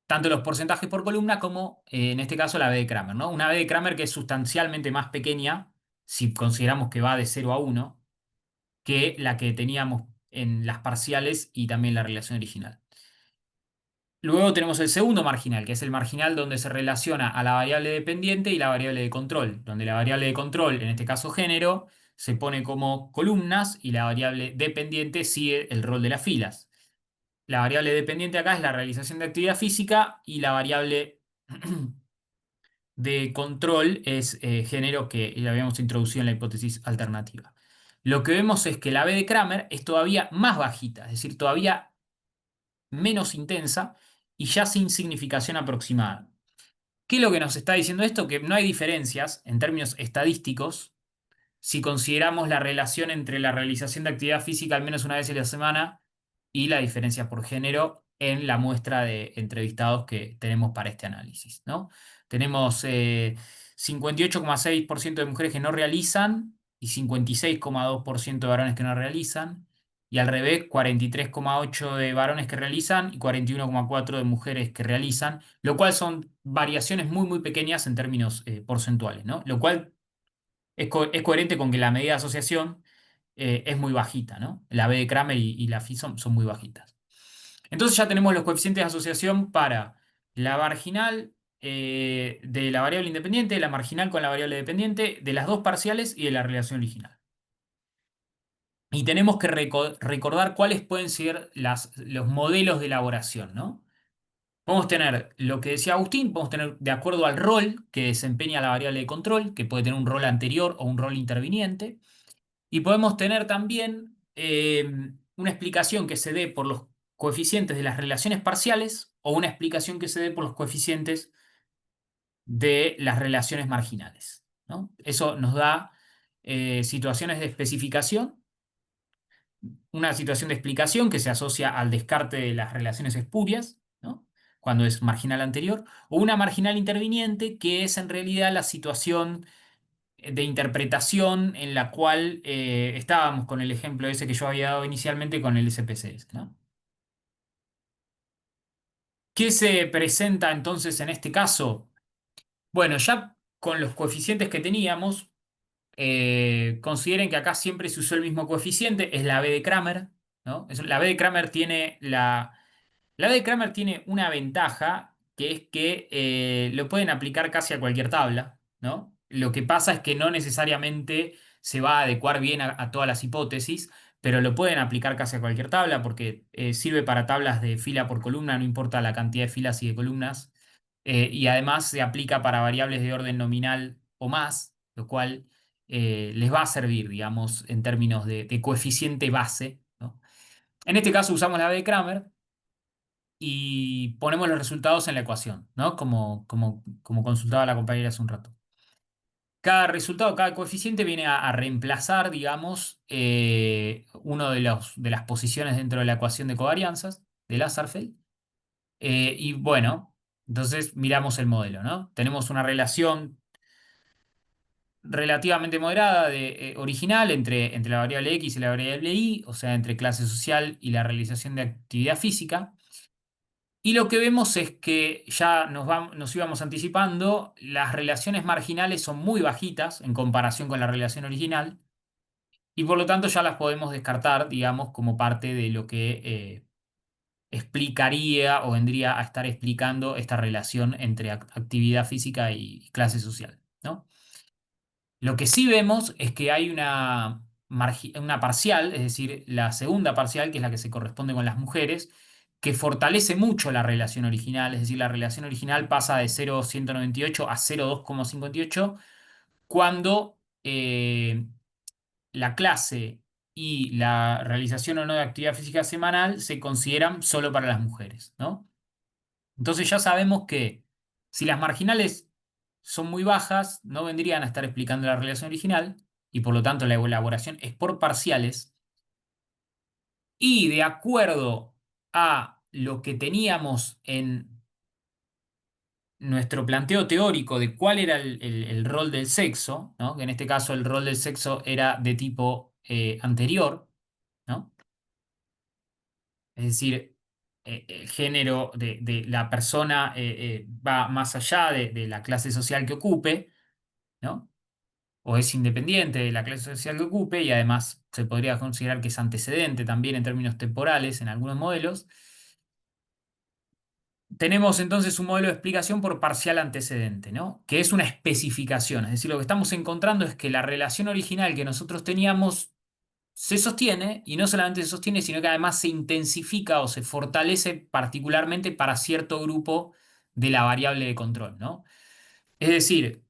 tanto los porcentajes por columna como, en este caso, la B de Kramer, ¿no? Una B de Kramer que es sustancialmente más pequeña, si consideramos que va de 0 a 1, que la que teníamos en las parciales y también la relación original. Luego tenemos el segundo marginal, que es el marginal donde se relaciona a la variable dependiente y la variable de control, donde la variable de control, en este caso género, se pone como columnas y la variable dependiente sigue el rol de las filas. La variable dependiente acá es la realización de actividad física y la variable de control es género, que ya habíamos introducido en la hipótesis alternativa. Lo que vemos es que la B de Kramer es todavía más bajita, es decir, todavía menos intensa y ya sin significación aproximada. ¿Qué es lo que nos está diciendo esto? Que no hay diferencias en términos estadísticos si consideramos la relación entre la realización de actividad física al menos una vez a la semana y la diferencia por género en la muestra de entrevistados que tenemos para este análisis, ¿no? Tenemos 58,6% de mujeres que no realizan y 56,2% de varones que no realizan. Y al revés, 43,8% de varones que realizan y 41,4% de mujeres que realizan, lo cual son variaciones muy, muy pequeñas en términos porcentuales, ¿no? Lo cual es coherente con que la medida de asociación es muy bajita, ¿no? La B de Kramer y la phi son muy bajitas. Entonces ya tenemos los coeficientes de asociación para la marginal de la variable independiente, la marginal con la variable dependiente, de las dos parciales y de la relación original. Y tenemos que recordar cuáles pueden ser los modelos de elaboración, ¿no? Podemos tener lo que decía Agustín, podemos tener de acuerdo al rol que desempeña la variable de control, que puede tener un rol anterior o un rol interviniente. Y podemos tener también una explicación que se dé por los coeficientes de las relaciones parciales o una explicación que se dé por los coeficientes de las relaciones marginales, ¿no? Eso nos da situaciones de especificación, una situación de explicación que se asocia al descarte de las relaciones espurias, ¿no? Cuando es marginal anterior, o una marginal interviniente que es en realidad la situación de interpretación en la cual estábamos con el ejemplo ese que yo había dado inicialmente con el SPSS, ¿no? ¿Qué se presenta entonces en este caso? Bueno, ya con los coeficientes que teníamos, consideren que acá siempre se usó el mismo coeficiente, es la B de Kramer, ¿no? La B de Kramer tiene la B de Kramer tiene una ventaja que es que lo pueden aplicar casi a cualquier tabla, ¿no? Lo que pasa es que no necesariamente se va a adecuar bien a todas las hipótesis, pero lo pueden aplicar casi a cualquier tabla porque sirve para tablas de fila por columna, no importa la cantidad de filas y de columnas. Y además se aplica para variables de orden nominal o más, lo cual les va a servir, digamos, en términos de coeficiente base, ¿no? En este caso usamos la B de Kramer. y ponemos los resultados en la ecuación, ¿no? Como consultaba la compañera hace un rato. Cada resultado, cada coeficiente viene a reemplazar, digamos, uno de las posiciones dentro de la ecuación de covarianzas de Lazarsfeld. Y bueno, entonces miramos el modelo, ¿no? Tenemos una relación relativamente moderada original entre la variable X y la variable Y, o sea, entre clase social y la realización de actividad física. Y lo que vemos es que ya nos íbamos anticipando, las relaciones marginales son muy bajitas en comparación con la relación original y por lo tanto ya las podemos descartar, digamos, como parte de lo que explicaría o vendría a estar explicando esta relación entre actividad física y clase social, ¿no? Lo que sí vemos es que hay una parcial, es decir, la segunda parcial, que es la que se corresponde con las mujeres, que fortalece mucho la relación original, es decir, la relación original pasa de 0,198 a 0,2,58 cuando la clase y la realización o no de actividad física semanal se consideran solo para las mujeres, ¿no? Entonces ya sabemos que si las marginales son muy bajas, no vendrían a estar explicando la relación original y por lo tanto la elaboración es por parciales. Y de acuerdo a lo que teníamos en nuestro planteo teórico de cuál era el rol del sexo, ¿no? Que en este caso el rol del sexo era de tipo anterior, ¿no? Es decir, el género de la persona va más allá de la clase social que ocupe, ¿no? O es independiente de la clase social que ocupe y además se podría considerar que es antecedente también en términos temporales en algunos modelos. Tenemos entonces un modelo de explicación por parcial antecedente, ¿no? Que es una especificación. Es decir, lo que estamos encontrando es que la relación original que nosotros teníamos se sostiene, y no solamente se sostiene, sino que además se intensifica o se fortalece particularmente para cierto grupo de la variable de control, ¿no? Es decir,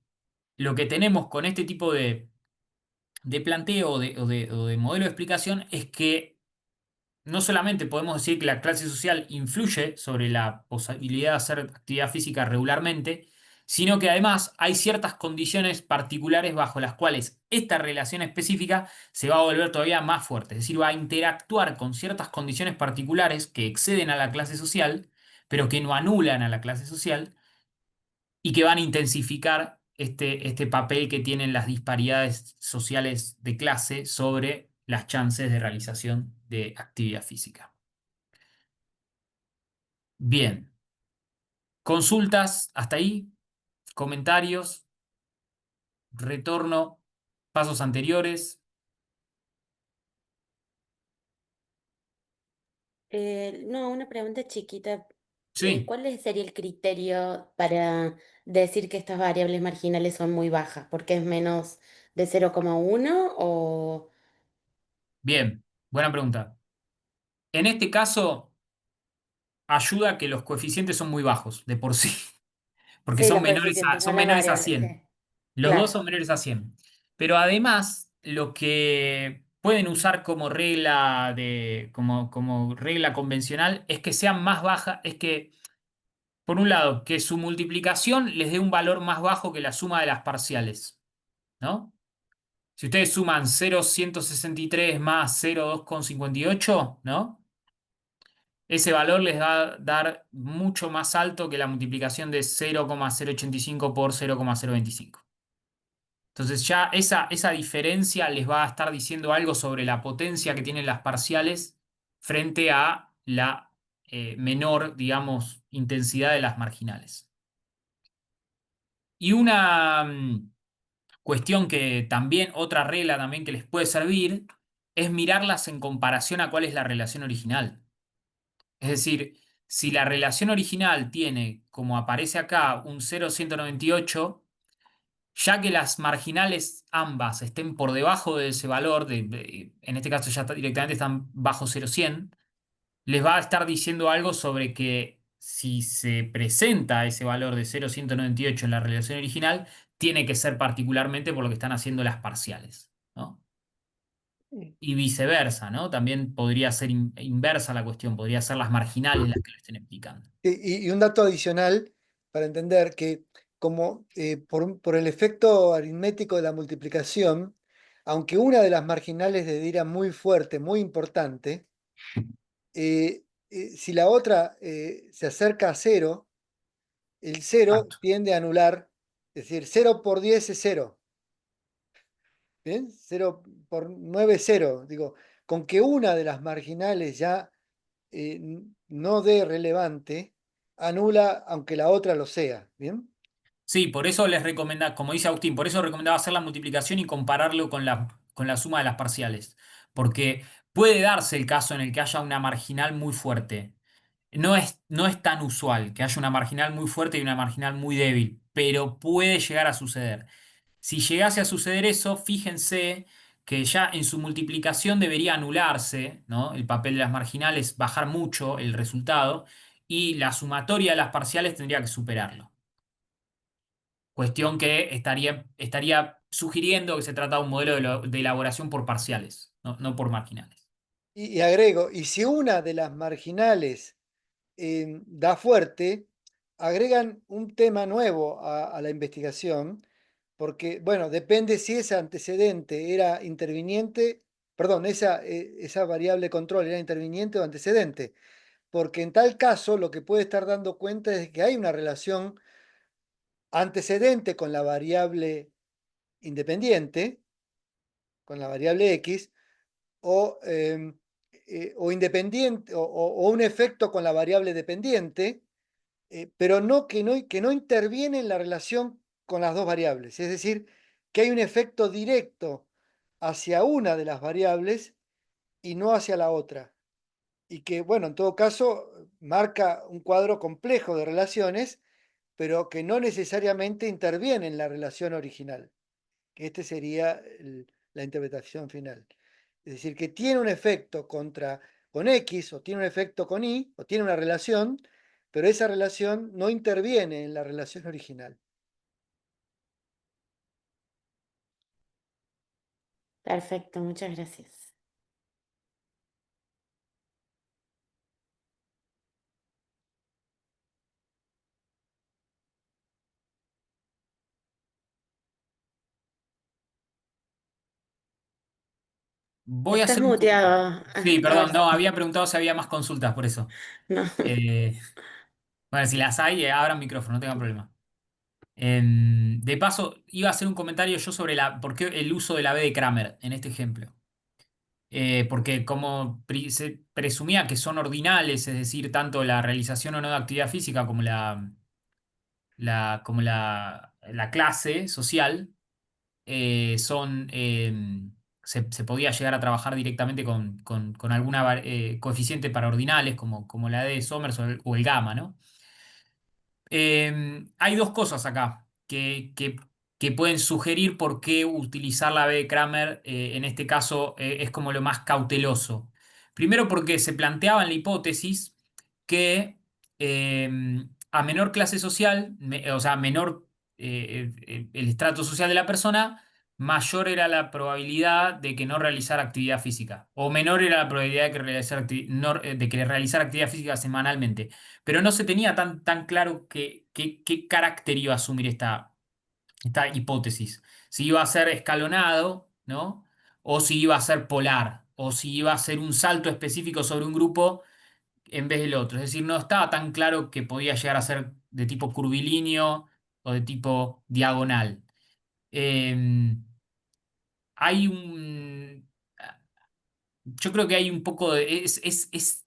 lo que tenemos con este tipo de planteo o de modelo de explicación es que no solamente podemos decir que la clase social influye sobre la posibilidad de hacer actividad física regularmente, sino que además hay ciertas condiciones particulares bajo las cuales esta relación específica se va a volver todavía más fuerte, es decir, va a interactuar con ciertas condiciones particulares que exceden a la clase social, pero que no anulan a la clase social y que van a intensificar este papel que tienen las disparidades sociales de clase sobre las chances de realización de actividad física. Bien, consultas hasta ahí, comentarios, retorno, pasos anteriores. No, una pregunta chiquita. Sí, ¿Cuál sería el criterio para decir que estas variables marginales son muy bajas? ¿Porque es menos de 0,1 o...? bien, buena pregunta. En este caso, ayuda que los coeficientes son muy bajos de por sí, porque Sí, son los menores coeficientes, no son las menores a variables, 100. sí. Los dos Claro. son menores a 100. Pero además, lo que pueden usar como regla como regla convencional es que sean más bajas, es que, por un lado, que su multiplicación les dé un valor más bajo que la suma de las parciales, ¿no? Si ustedes suman 0,163 más 0,2,58, ¿no? Ese valor les va a dar mucho más alto que la multiplicación de 0,085 por 0,025. Entonces ya esa diferencia les va a estar diciendo algo sobre la potencia que tienen las parciales frente a la menor, digamos, intensidad de las marginales. Y una cuestión que también, otra regla también que les puede servir, es mirarlas en comparación a cuál es la relación original. Es decir, si la relación original tiene, como aparece acá, un 0,198, ya que las marginales ambas estén por debajo de ese valor, en este caso ya directamente están bajo 0,100, les va a estar diciendo algo sobre que si se presenta ese valor de 0,198 en la relación original, tiene que ser particularmente por lo que están haciendo las parciales, ¿no? y viceversa, ¿no? También podría ser inversa la cuestión, podría ser las marginales las que lo estén explicando. Y un dato adicional para entender que como por el efecto aritmético de la multiplicación, aunque una de las marginales le diera muy fuerte, muy importante, si la otra se acerca a cero, el cero Exacto. tiende a anular, es decir, 0 por 10 es cero. ¿Bien? 0 por 9 es cero. Digo, con que una de las marginales ya no dé relevante, anula aunque la otra lo sea. ¿Bien? Sí, por eso les recomienda, como dice Agustín, por eso recomendaba hacer la multiplicación y compararlo con la suma de las parciales. Porque puede darse el caso en el que haya una marginal muy fuerte. No es tan usual que haya una marginal muy fuerte y una marginal muy débil, pero puede llegar a suceder. Si llegase a suceder eso, fíjense que ya en su multiplicación debería anularse, ¿no? El papel de las marginales, bajar mucho el resultado, y la sumatoria de las parciales tendría que superarlo. Cuestión que estaría sugiriendo que se trata de un modelo de elaboración por parciales, no por marginales. Y agrego, y si una de las marginales da fuerte, agregan un tema nuevo a la investigación, porque, bueno, depende si ese antecedente era interviniente, perdón, esa variable control era interviniente o antecedente, porque en tal caso lo que puede estar dando cuenta es que hay una relación antecedente con la variable independiente, con la variable x, o independiente, o un efecto con la variable dependiente, pero que no interviene en la relación con las dos variables. Es decir, que hay un efecto directo hacia una de las variables y no hacia la otra. Y que, bueno, en todo caso, marca un cuadro complejo de relaciones, pero que no necesariamente interviene en la relación original. Que este sería la interpretación final. Es decir, que tiene un efecto con X, o tiene un efecto con Y, o tiene una relación, pero esa relación no interviene en la relación original. Perfecto, muchas gracias. Voy a Estás hacer un comentario. muteado. Sí, A ver, perdón, no, había preguntado si había más consultas, por eso. no. Eh, bueno, si las hay, abran micrófono, no tengan problema. De paso, iba a hacer un comentario yo sobre por qué el uso de la B de Kramer en este ejemplo. Porque como se presumía que son ordinales, es decir, tanto la realización o no de actividad física como la clase social, se podía llegar a trabajar directamente con alguna coeficiente para ordinales, como la de Somers o el gamma, ¿no? Hay dos cosas acá que pueden sugerir por qué utilizar la B de Kramer en este caso es como lo más cauteloso. Primero porque se planteaba en la hipótesis que a menor clase social, o sea, menor el estrato social de la persona, mayor era la probabilidad de que no realizara actividad física, o menor era la probabilidad de que de que realizara actividad física semanalmente, pero no se tenía tan claro qué carácter iba a asumir esta hipótesis. Si iba a ser escalonado, ¿no? O si iba a ser polar, o si iba a ser un salto específico sobre un grupo en vez del otro. Es decir, no estaba tan claro que podía llegar a ser de tipo curvilíneo o de tipo diagonal. Eh, hay un... Yo creo que hay un poco de...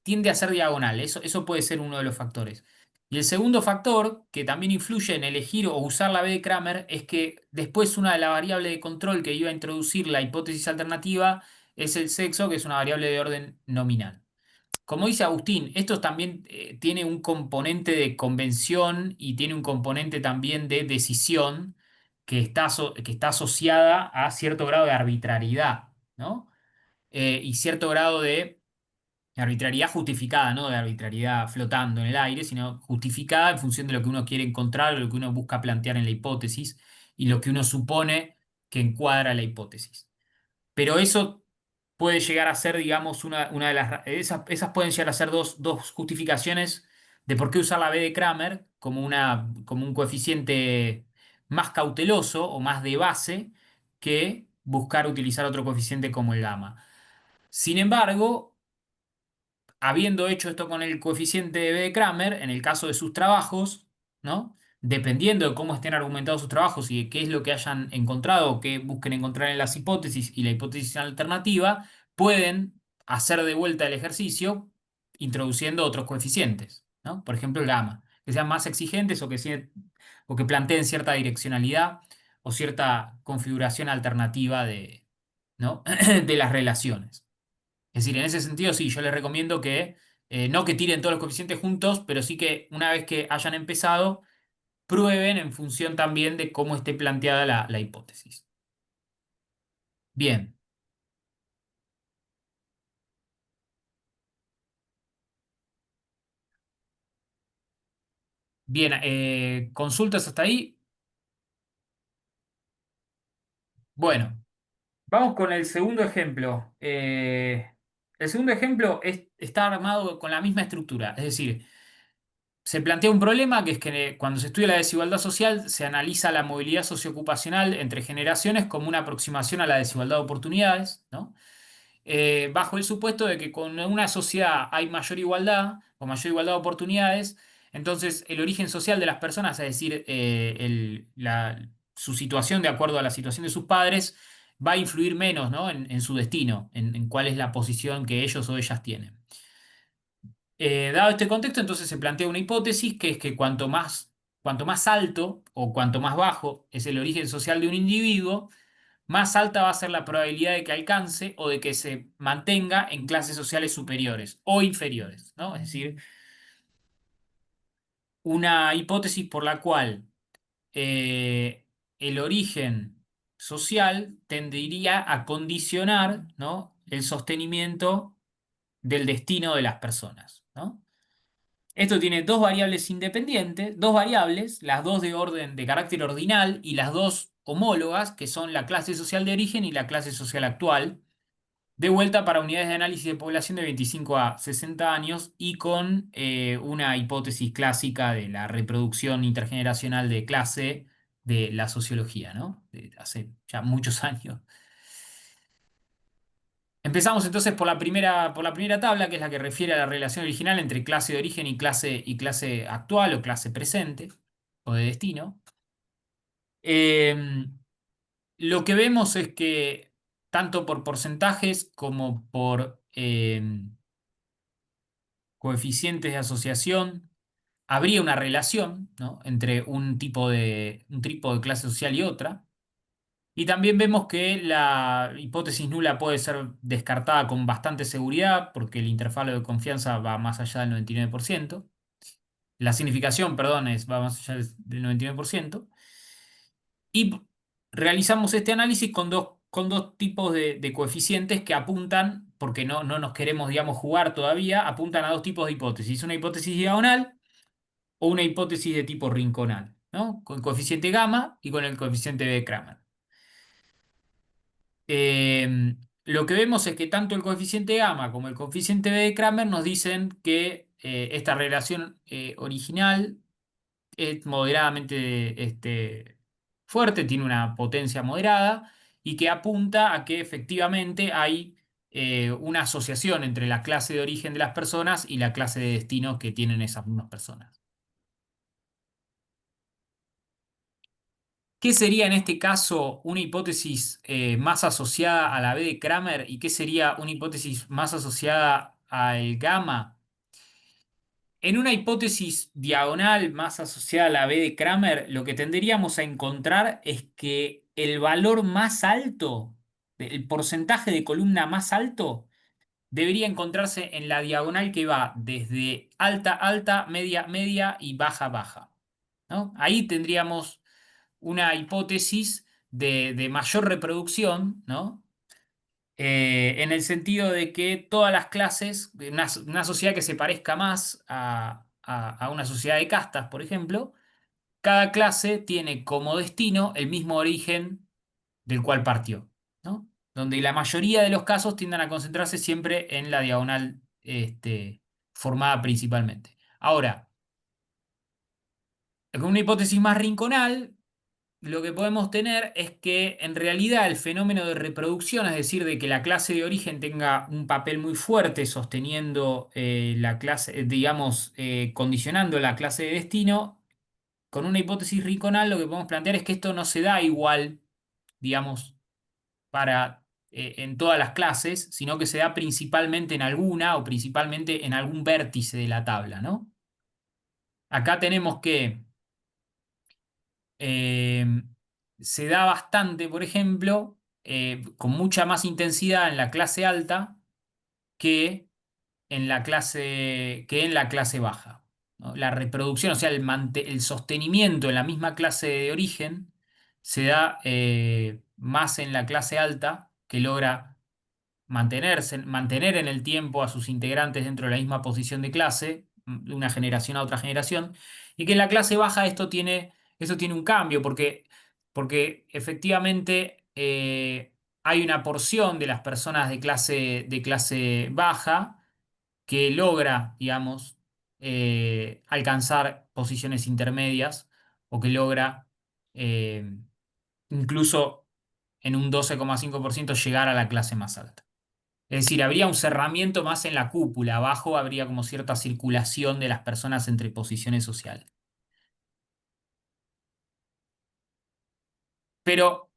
tiende a ser diagonal, eso puede ser uno de los factores. Y el segundo factor, que también influye en elegir o usar la B de Kramer, es que después una de las variables de control que iba a introducir la hipótesis alternativa es el sexo, que es una variable de orden nominal. Como dice Agustín, esto también tiene un componente de convención y tiene un componente también de decisión que está asociada a cierto grado de arbitrariedad, ¿no? Y cierto grado de arbitrariedad justificada, no de arbitrariedad flotando en el aire, sino justificada en función de lo que uno quiere encontrar, lo que uno busca plantear en la hipótesis y lo que uno supone que encuadra la hipótesis. Pero eso puede llegar a ser, digamos, una de las... Esas pueden llegar a ser dos justificaciones de por qué usar la B de Kramer como, como un coeficiente más cauteloso o más de base que buscar utilizar otro coeficiente como el gamma. Sin embargo, habiendo hecho esto con el coeficiente de Kramer, en el caso de sus trabajos, ¿no? Dependiendo de cómo estén argumentados sus trabajos y de qué es lo que hayan encontrado o qué busquen encontrar en las hipótesis y la hipótesis alternativa, pueden hacer de vuelta el ejercicio introduciendo otros coeficientes, ¿no? Por ejemplo, el gamma, que sean más exigentes o que planteen cierta direccionalidad o cierta configuración alternativa ¿no? de las relaciones. Es decir, en ese sentido, sí, yo les recomiendo que no que tiren todos los coeficientes juntos, pero sí que una vez que hayan empezado, prueben en función también de cómo esté planteada la hipótesis. Bien, bien, consultas hasta ahí. Bueno, vamos con el segundo ejemplo. El segundo ejemplo está armado con la misma estructura, es decir, se plantea un problema que es que cuando se estudia la desigualdad social se analiza la movilidad socioocupacional entre generaciones como una aproximación a la desigualdad de oportunidades, ¿no? Bajo el supuesto de que con una sociedad hay mayor igualdad o mayor igualdad de oportunidades, entonces el origen social de las personas, es decir, su situación de acuerdo a la situación de sus padres, va a influir menos, ¿no? en su destino, en cuál es la posición que ellos o ellas tienen. Dado este contexto, entonces se plantea una hipótesis que es que cuanto más alto o cuanto más bajo es el origen social de un individuo, más alta va a ser la probabilidad de que alcance o de que se mantenga en clases sociales superiores o inferiores, ¿no? Es decir, una hipótesis por la cual eh, el origen social tendería a condicionar, ¿no? el sostenimiento del destino de las personas, ¿no? Esto tiene dos variables independientes, dos variables, las dos de orden de carácter ordinal y las dos homólogas, que son la clase social de origen y la clase social actual, de vuelta para unidades de análisis de población de 25 a 60 años y con una hipótesis clásica de la reproducción intergeneracional de clase de la sociología, ¿no? De hace ya muchos años. Empezamos entonces por la primera tabla, que es la que refiere a la relación original entre clase de origen y clase actual o clase presente o de destino. Em, lo que vemos es que tanto por porcentajes como por coeficientes de asociación habría una relación, ¿no? entre un tipo de clase social y otra. Y también vemos que la hipótesis nula puede ser descartada con bastante seguridad porque el intervalo de confianza va más allá del 99%. La significación, perdón, va más allá del 99%. Y realizamos este análisis con dos tipos de coeficientes que apuntan, porque no nos queremos, digamos, jugar todavía, apuntan a dos tipos de hipótesis. Una hipótesis diagonal o una hipótesis de tipo rinconal, ¿no? Con el coeficiente gamma y con el coeficiente de Kramer. Lo que vemos es que tanto el coeficiente gamma como el coeficiente de Kramer nos dicen que esta relación original es moderadamente fuerte, tiene una potencia moderada y que apunta a que efectivamente hay una asociación entre la clase de origen de las personas y la clase de destino que tienen esas mismas personas. ¿Qué sería en este caso una hipótesis más asociada a la B de Kramer y qué sería una hipótesis más asociada al gamma? En una hipótesis diagonal más asociada a la B de Kramer, lo que tendríamos a encontrar es que el valor más alto, el porcentaje de columna más alto, debería encontrarse en la diagonal que va desde alta, alta, media, media y baja, baja, ¿no? Ahí tendríamos una hipótesis de mayor reproducción, ¿no? En el sentido de que todas las clases, una sociedad que se parezca más a una sociedad de castas, por ejemplo, cada clase tiene como destino el mismo origen del cual partió, ¿no? donde la mayoría de los casos tienden a concentrarse siempre en la diagonal formada principalmente. Ahora, con una hipótesis más rinconal, lo que podemos tener es que en realidad el fenómeno de reproducción, es decir, de que la clase de origen tenga un papel muy fuerte sosteniendo la clase, digamos, condicionando la clase de destino, con una hipótesis rinconal lo que podemos plantear es que esto no se da igual, digamos, para, en todas las clases, sino que se da principalmente en alguna o principalmente en algún vértice de la tabla, ¿no? Acá tenemos que eh, se da bastante, por ejemplo, con mucha más intensidad en la clase alta que que en la clase baja, ¿no? La reproducción, o sea, el sostenimiento en la misma clase de origen se da más en la clase alta, que logra mantener en el tiempo a sus integrantes dentro de la misma posición de clase, de una generación a otra generación, y que en la clase baja esto tiene un cambio, porque efectivamente hay una porción de las personas de clase baja que logra, digamos, alcanzar posiciones intermedias o que logra incluso en un 12,5% llegar a la clase más alta. Es decir, habría un cerramiento más en la cúpula, abajo habría como cierta circulación de las personas entre posiciones sociales. Pero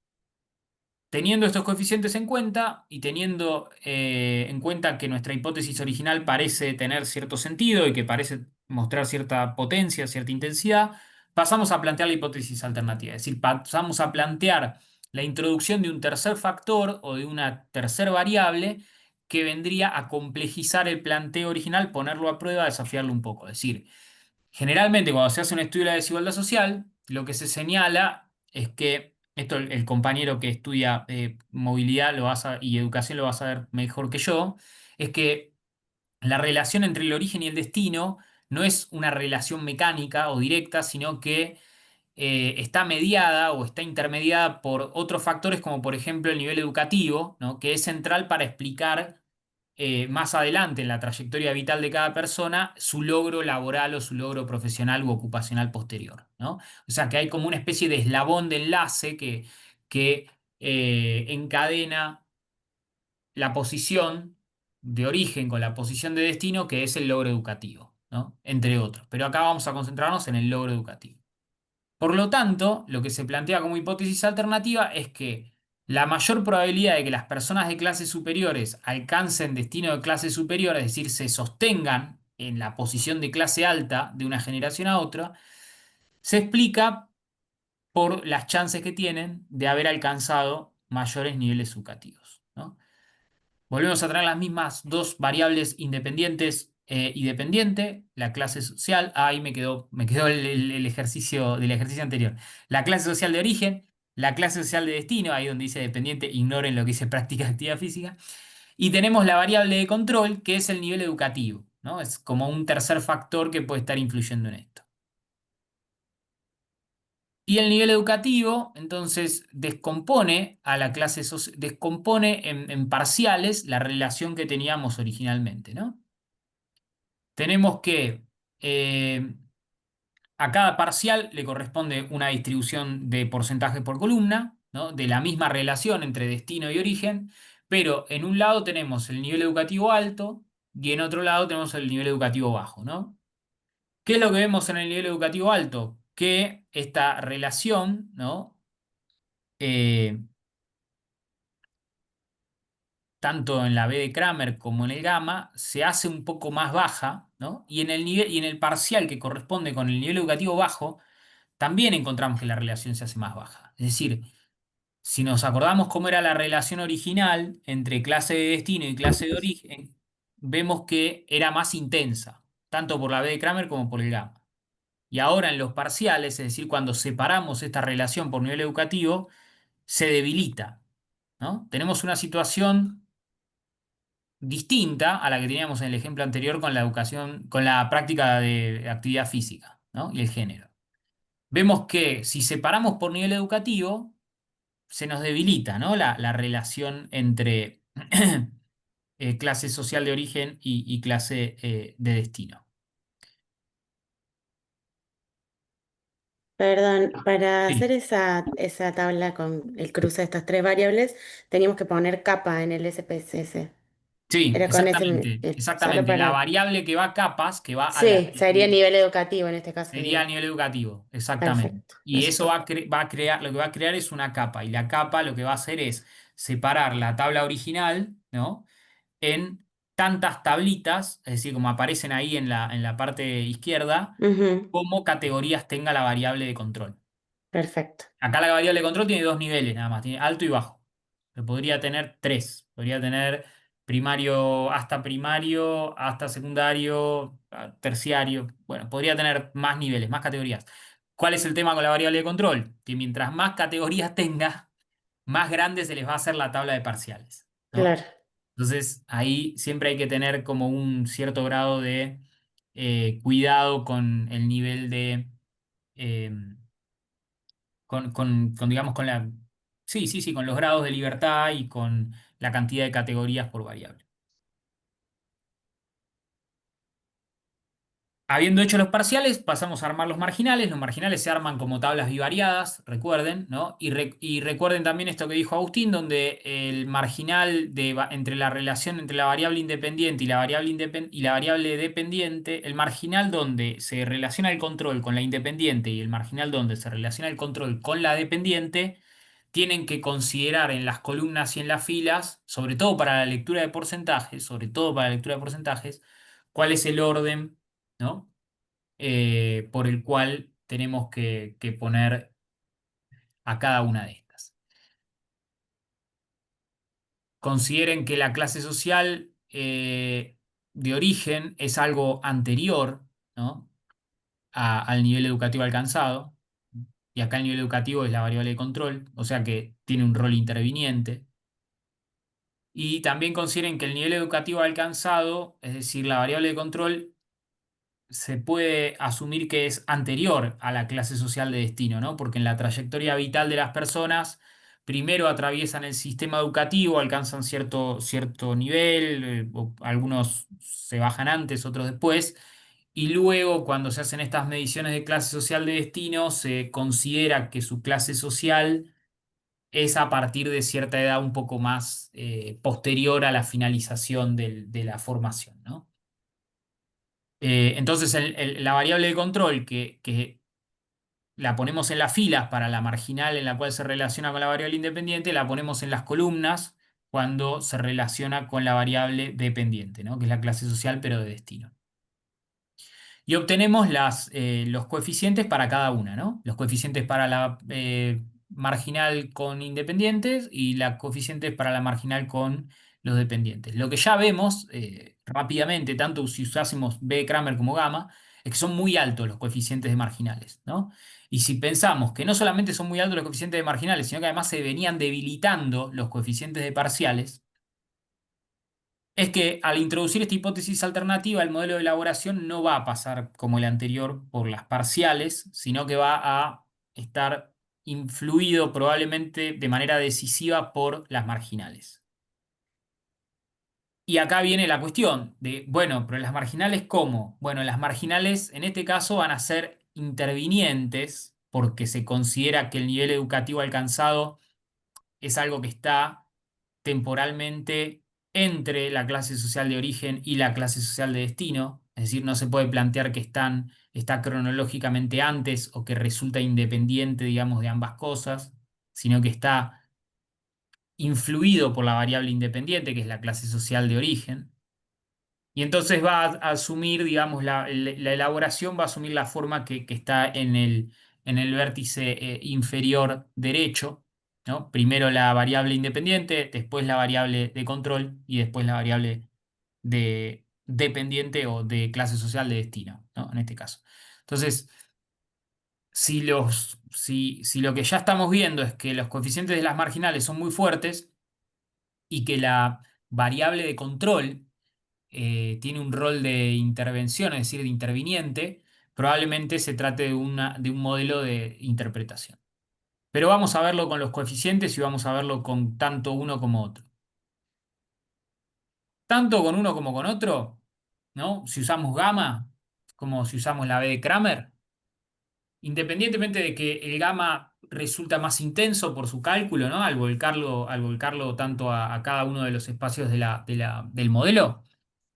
teniendo estos coeficientes en cuenta y teniendo en cuenta que nuestra hipótesis original parece tener cierto sentido y que parece mostrar cierta potencia, cierta intensidad, pasamos a plantear la hipótesis alternativa. Es decir, pasamos a plantear la introducción de un tercer factor o de una tercera variable que vendría a complejizar el planteo original, ponerlo a prueba, desafiarlo un poco. Es decir, generalmente, cuando se hace un estudio de la desigualdad social, lo que se señala es que, esto el compañero que estudia movilidad y educación lo va a saber mejor que yo, es que la relación entre el origen y el destino no es una relación mecánica o directa, sino que está mediada o está intermediada por otros factores como por ejemplo el nivel educativo, ¿no? Que es central para explicar más adelante en la trayectoria vital de cada persona su logro laboral o su logro profesional u ocupacional posterior, ¿no? O sea que hay como una especie de eslabón de enlace que encadena la posición de origen con la posición de destino, que es el logro educativo, ¿no? Entre otros. Pero acá vamos a concentrarnos en el logro educativo. Por lo tanto, lo que se plantea como hipótesis alternativa es que la mayor probabilidad de que las personas de clases superiores alcancen destino de clase superior, es decir, se sostengan en la posición de clase alta de una generación a otra, se explica por las chances que tienen de haber alcanzado mayores niveles educativos, ¿no? Volvemos a tener las mismas dos variables independientes y dependiente, la clase social, ahí me quedó el ejercicio del ejercicio anterior. La clase social de origen, la clase social de destino, ahí donde dice dependiente, ignoren lo que dice práctica de actividad física. Y tenemos la variable de control, que es el nivel educativo, ¿no? Es como un tercer factor que puede estar influyendo en esto. Y el nivel educativo, entonces, descompone a la descompone en parciales la relación que teníamos originalmente, ¿no? Tenemos que a cada parcial le corresponde una distribución de porcentaje por columna, ¿no? De la misma relación entre destino y origen, pero en un lado tenemos el nivel educativo alto y en otro lado tenemos el nivel educativo bajo, ¿no? ¿Qué es lo que vemos en el nivel educativo alto? Que esta relación, ¿no? eh, tanto en la B de Kramer como en el gamma, se hace un poco más baja, ¿no? Y en el parcial que corresponde con el nivel educativo bajo, también encontramos que la relación se hace más baja. Es decir, si nos acordamos cómo era la relación original entre clase de destino y clase de origen, vemos que era más intensa, tanto por la B de Kramer como por el gamma. Y ahora en los parciales, es decir, cuando separamos esta relación por nivel educativo, se debilita, ¿no? Tenemos una situación distinta a la que teníamos en el ejemplo anterior con la educación, con la práctica de actividad física, ¿no? Y el género. Vemos que si separamos por nivel educativo, se nos debilita, ¿no? La relación entre clase social de origen y clase de destino. Perdón, para Sí. hacer esa tabla con el cruce de estas tres variables, teníamos que poner capa en el SPSS. Sí, Era con exactamente, solo exactamente. La para... variable que va a capas, que va a la, Sí, sería nivel educativo en este caso, sería a digo. nivel educativo, exactamente. Perfecto, Y eso eso está. va a crear, lo que va a crear es una capa. Y la capa lo que va a hacer es separar la tabla original, ¿no? En tantas tablitas, es decir, como aparecen ahí en la parte izquierda, Ujú, como categorías tenga la variable de control. perfecto. Acá la variable de control tiene dos niveles nada más, tiene alto y bajo. Pero podría tener tres. Podría tener primario, hasta secundario, terciario. Bueno, podría tener más niveles, más categorías. ¿Cuál es el tema con la variable de control? Que mientras más categorías tenga, más grande se les va a hacer la tabla de parciales, ¿no? Claro, Entonces, ahí siempre hay que tener como un cierto grado de cuidado con el nivel de, em, digamos, con la, sí, sí, sí, con los grados de libertad y con la cantidad de categorías por variable. Habiendo hecho los parciales, pasamos a armar los marginales. Los marginales se arman como tablas bivariadas, recuerden, ¿no? Y recuerden también esto que dijo Agustín, donde el marginal entre la relación entre la variable independiente y y la variable dependiente, el marginal donde se relaciona el control con la independiente y el marginal donde se relaciona el control con la dependiente, tienen que considerar en las columnas y en las filas, sobre todo para la lectura de porcentajes, sobre todo para la lectura de porcentajes, cuál es el orden, ¿no? Por el cual tenemos que poner a cada una de estas. Consideren que la clase social de origen es algo anterior, ¿no? Al nivel educativo alcanzado, y acá el nivel educativo es la variable de control, o sea que tiene un rol interviniente. Y también consideren que el nivel educativo alcanzado, es decir, la variable de control, se puede asumir que es anterior a la clase social de destino, ¿no? Porque en la trayectoria vital de las personas, primero atraviesan el sistema educativo, alcanzan cierto nivel, algunos se bajan antes, otros después, y luego cuando se hacen estas mediciones de clase social de destino, se considera que su clase social es a partir de cierta edad un poco más posterior a la finalización de la formación, ¿no? Entonces, la variable de control que la ponemos en las filas para la marginal en la cual se relaciona con la variable independiente, la ponemos en las columnas cuando se relaciona con la variable dependiente, ¿no? Que es la clase social, pero de destino. Y obtenemos los coeficientes para cada una, ¿no? Los coeficientes para la marginal con independientes y los coeficientes para la marginal con los dependientes. Lo que ya vemos rápidamente, tanto si usásemos B de Kramer como gamma, es que son muy altos los coeficientes de marginales, ¿no? Y si pensamos que no solamente son muy altos los coeficientes de marginales, sino que además se venían debilitando los coeficientes de parciales, es que al introducir esta hipótesis alternativa, el modelo de elaboración no va a pasar como el anterior por las parciales, sino que va a estar influido probablemente de manera decisiva por las marginales. Y acá viene la cuestión de, bueno, pero las marginales, ¿cómo? Bueno, las marginales en este caso van a ser intervinientes porque se considera que el nivel educativo alcanzado es algo que está temporalmente entre la clase social de origen y la clase social de destino. Es decir, no se puede plantear que está cronológicamente antes o que resulta independiente, digamos, de ambas cosas, sino que está influido por la variable independiente, que es la clase social de origen. Y entonces va a asumir, digamos, la elaboración va a asumir la forma que está en el vértice inferior derecho, ¿no? Primero la variable independiente, después la variable de control y después la variable de dependiente o de clase social de destino, ¿no? En este caso. Entonces, si lo que ya estamos viendo es que los coeficientes de las marginales son muy fuertes y que la variable de control tiene un rol de intervención, es decir, de interviniente, probablemente se trate de un modelo de interpretación. Pero vamos a verlo con los coeficientes y vamos a verlo con tanto uno como otro. Tanto con uno como con otro, ¿no? Si usamos gamma, como si usamos la B de Kramer, independientemente de que el gamma resulta más intenso por su cálculo, ¿no? Al volcarlo tanto a cada uno de los espacios del modelo,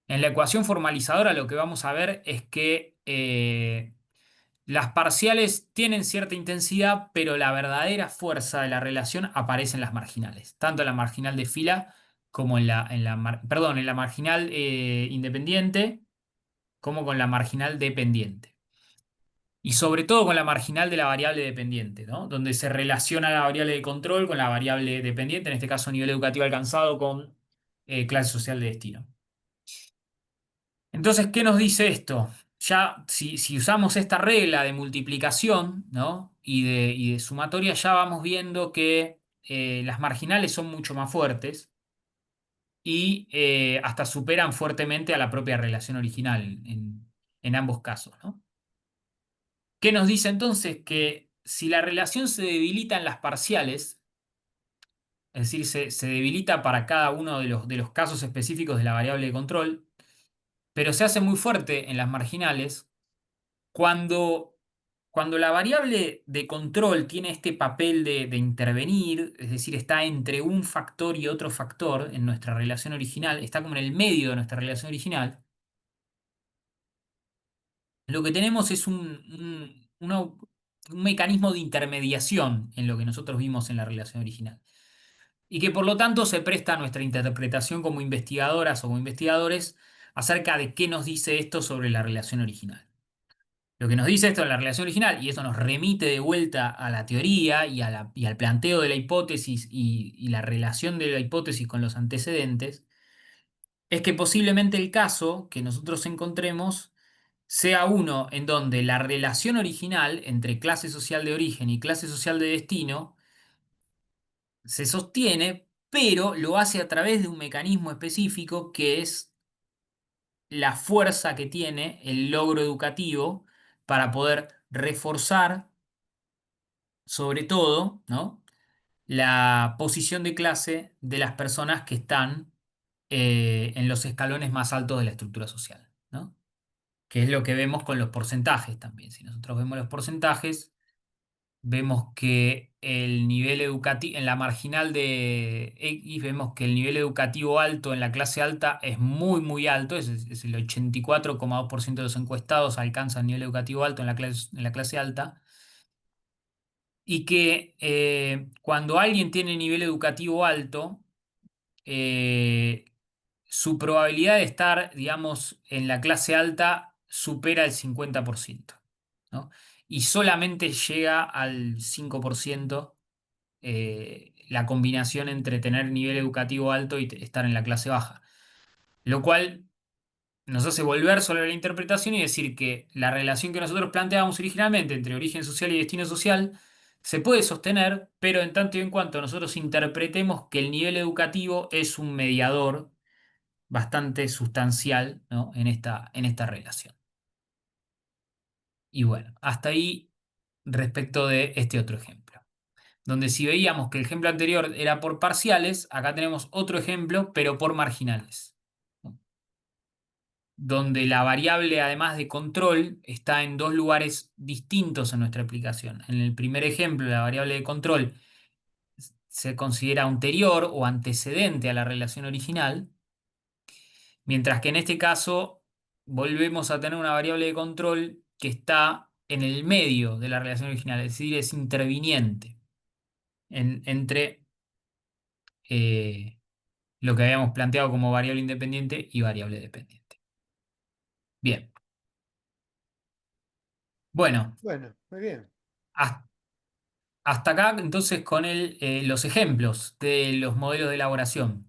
en la ecuación formalizadora lo que vamos a ver es que las parciales tienen cierta intensidad, pero la verdadera fuerza de la relación aparece en las marginales, tanto en la marginal de fila como perdón, en la marginal independiente como con la marginal dependiente. Y sobre todo con la marginal de la variable dependiente, ¿no? Donde se relaciona la variable de control con la variable dependiente, en este caso nivel educativo alcanzado con clase social de destino. Entonces, ¿qué nos dice esto? Ya, si usamos esta regla de multiplicación, ¿no? y de sumatoria, ya vamos viendo que las marginales son mucho más fuertes y hasta superan fuertemente a la propia relación original en ambos casos, ¿no? ¿Qué nos dice entonces? Que si la relación se debilita en las parciales, es decir, se debilita para cada uno de los casos específicos de la variable de control, pero se hace muy fuerte en las marginales, Cuando, cuando la variable de control tiene este papel de intervenir, es decir, está entre un factor y otro factor en nuestra relación original, está como en el medio de nuestra relación original, lo que tenemos es un mecanismo de intermediación en lo que nosotros vimos en la relación original. Y que por lo tanto se presta a nuestra interpretación como investigadoras o como investigadores acerca de qué nos dice esto sobre la relación original. Lo que nos dice esto en la relación original, y esto nos remite de vuelta a la teoría y al planteo de la hipótesis y la relación de la hipótesis con los antecedentes, es que posiblemente el caso que nosotros encontremos sea uno en donde la relación original entre clase social de origen y clase social de destino se sostiene, pero lo hace a través de un mecanismo específico que es la fuerza que tiene el logro educativo para poder reforzar sobre todo, ¿no? La posición de clase de las personas que están en los escalones más altos de la estructura social, ¿no? Que es lo que vemos con los porcentajes también. Si nosotros vemos los porcentajes, vemos que el nivel educativo, en la marginal de X, vemos que el nivel educativo alto en la clase alta es muy, muy alto, es el 84,2% de los encuestados alcanzan nivel educativo alto en la clase alta y que cuando alguien tiene nivel educativo alto, eh, su probabilidad de estar, digamos, en la clase alta supera el 50%, ¿no? Y solamente llega al 5% la combinación entre tener nivel educativo alto y estar en la clase baja. Lo cual nos hace volver sobre la interpretación y decir que la relación que nosotros planteábamos originalmente entre origen social y destino social se puede sostener, pero en tanto y en cuanto nosotros interpretemos que el nivel educativo es un mediador bastante sustancial, ¿no? en esta relación. Y bueno, hasta ahí respecto de este otro ejemplo. Donde si veíamos que el ejemplo anterior era por parciales, acá tenemos otro ejemplo, pero por marginales, donde la variable, además de control, está en dos lugares distintos en nuestra aplicación. En el primer ejemplo, la variable de control se considera anterior o antecedente a la relación original, mientras que en este caso volvemos a tener una variable de control que está en el medio de la relación original, es decir, es interviniente entre lo que habíamos planteado como variable independiente y variable dependiente. Bien, bueno, Bueno, muy bien. hasta acá entonces con los ejemplos de los modelos de elaboración.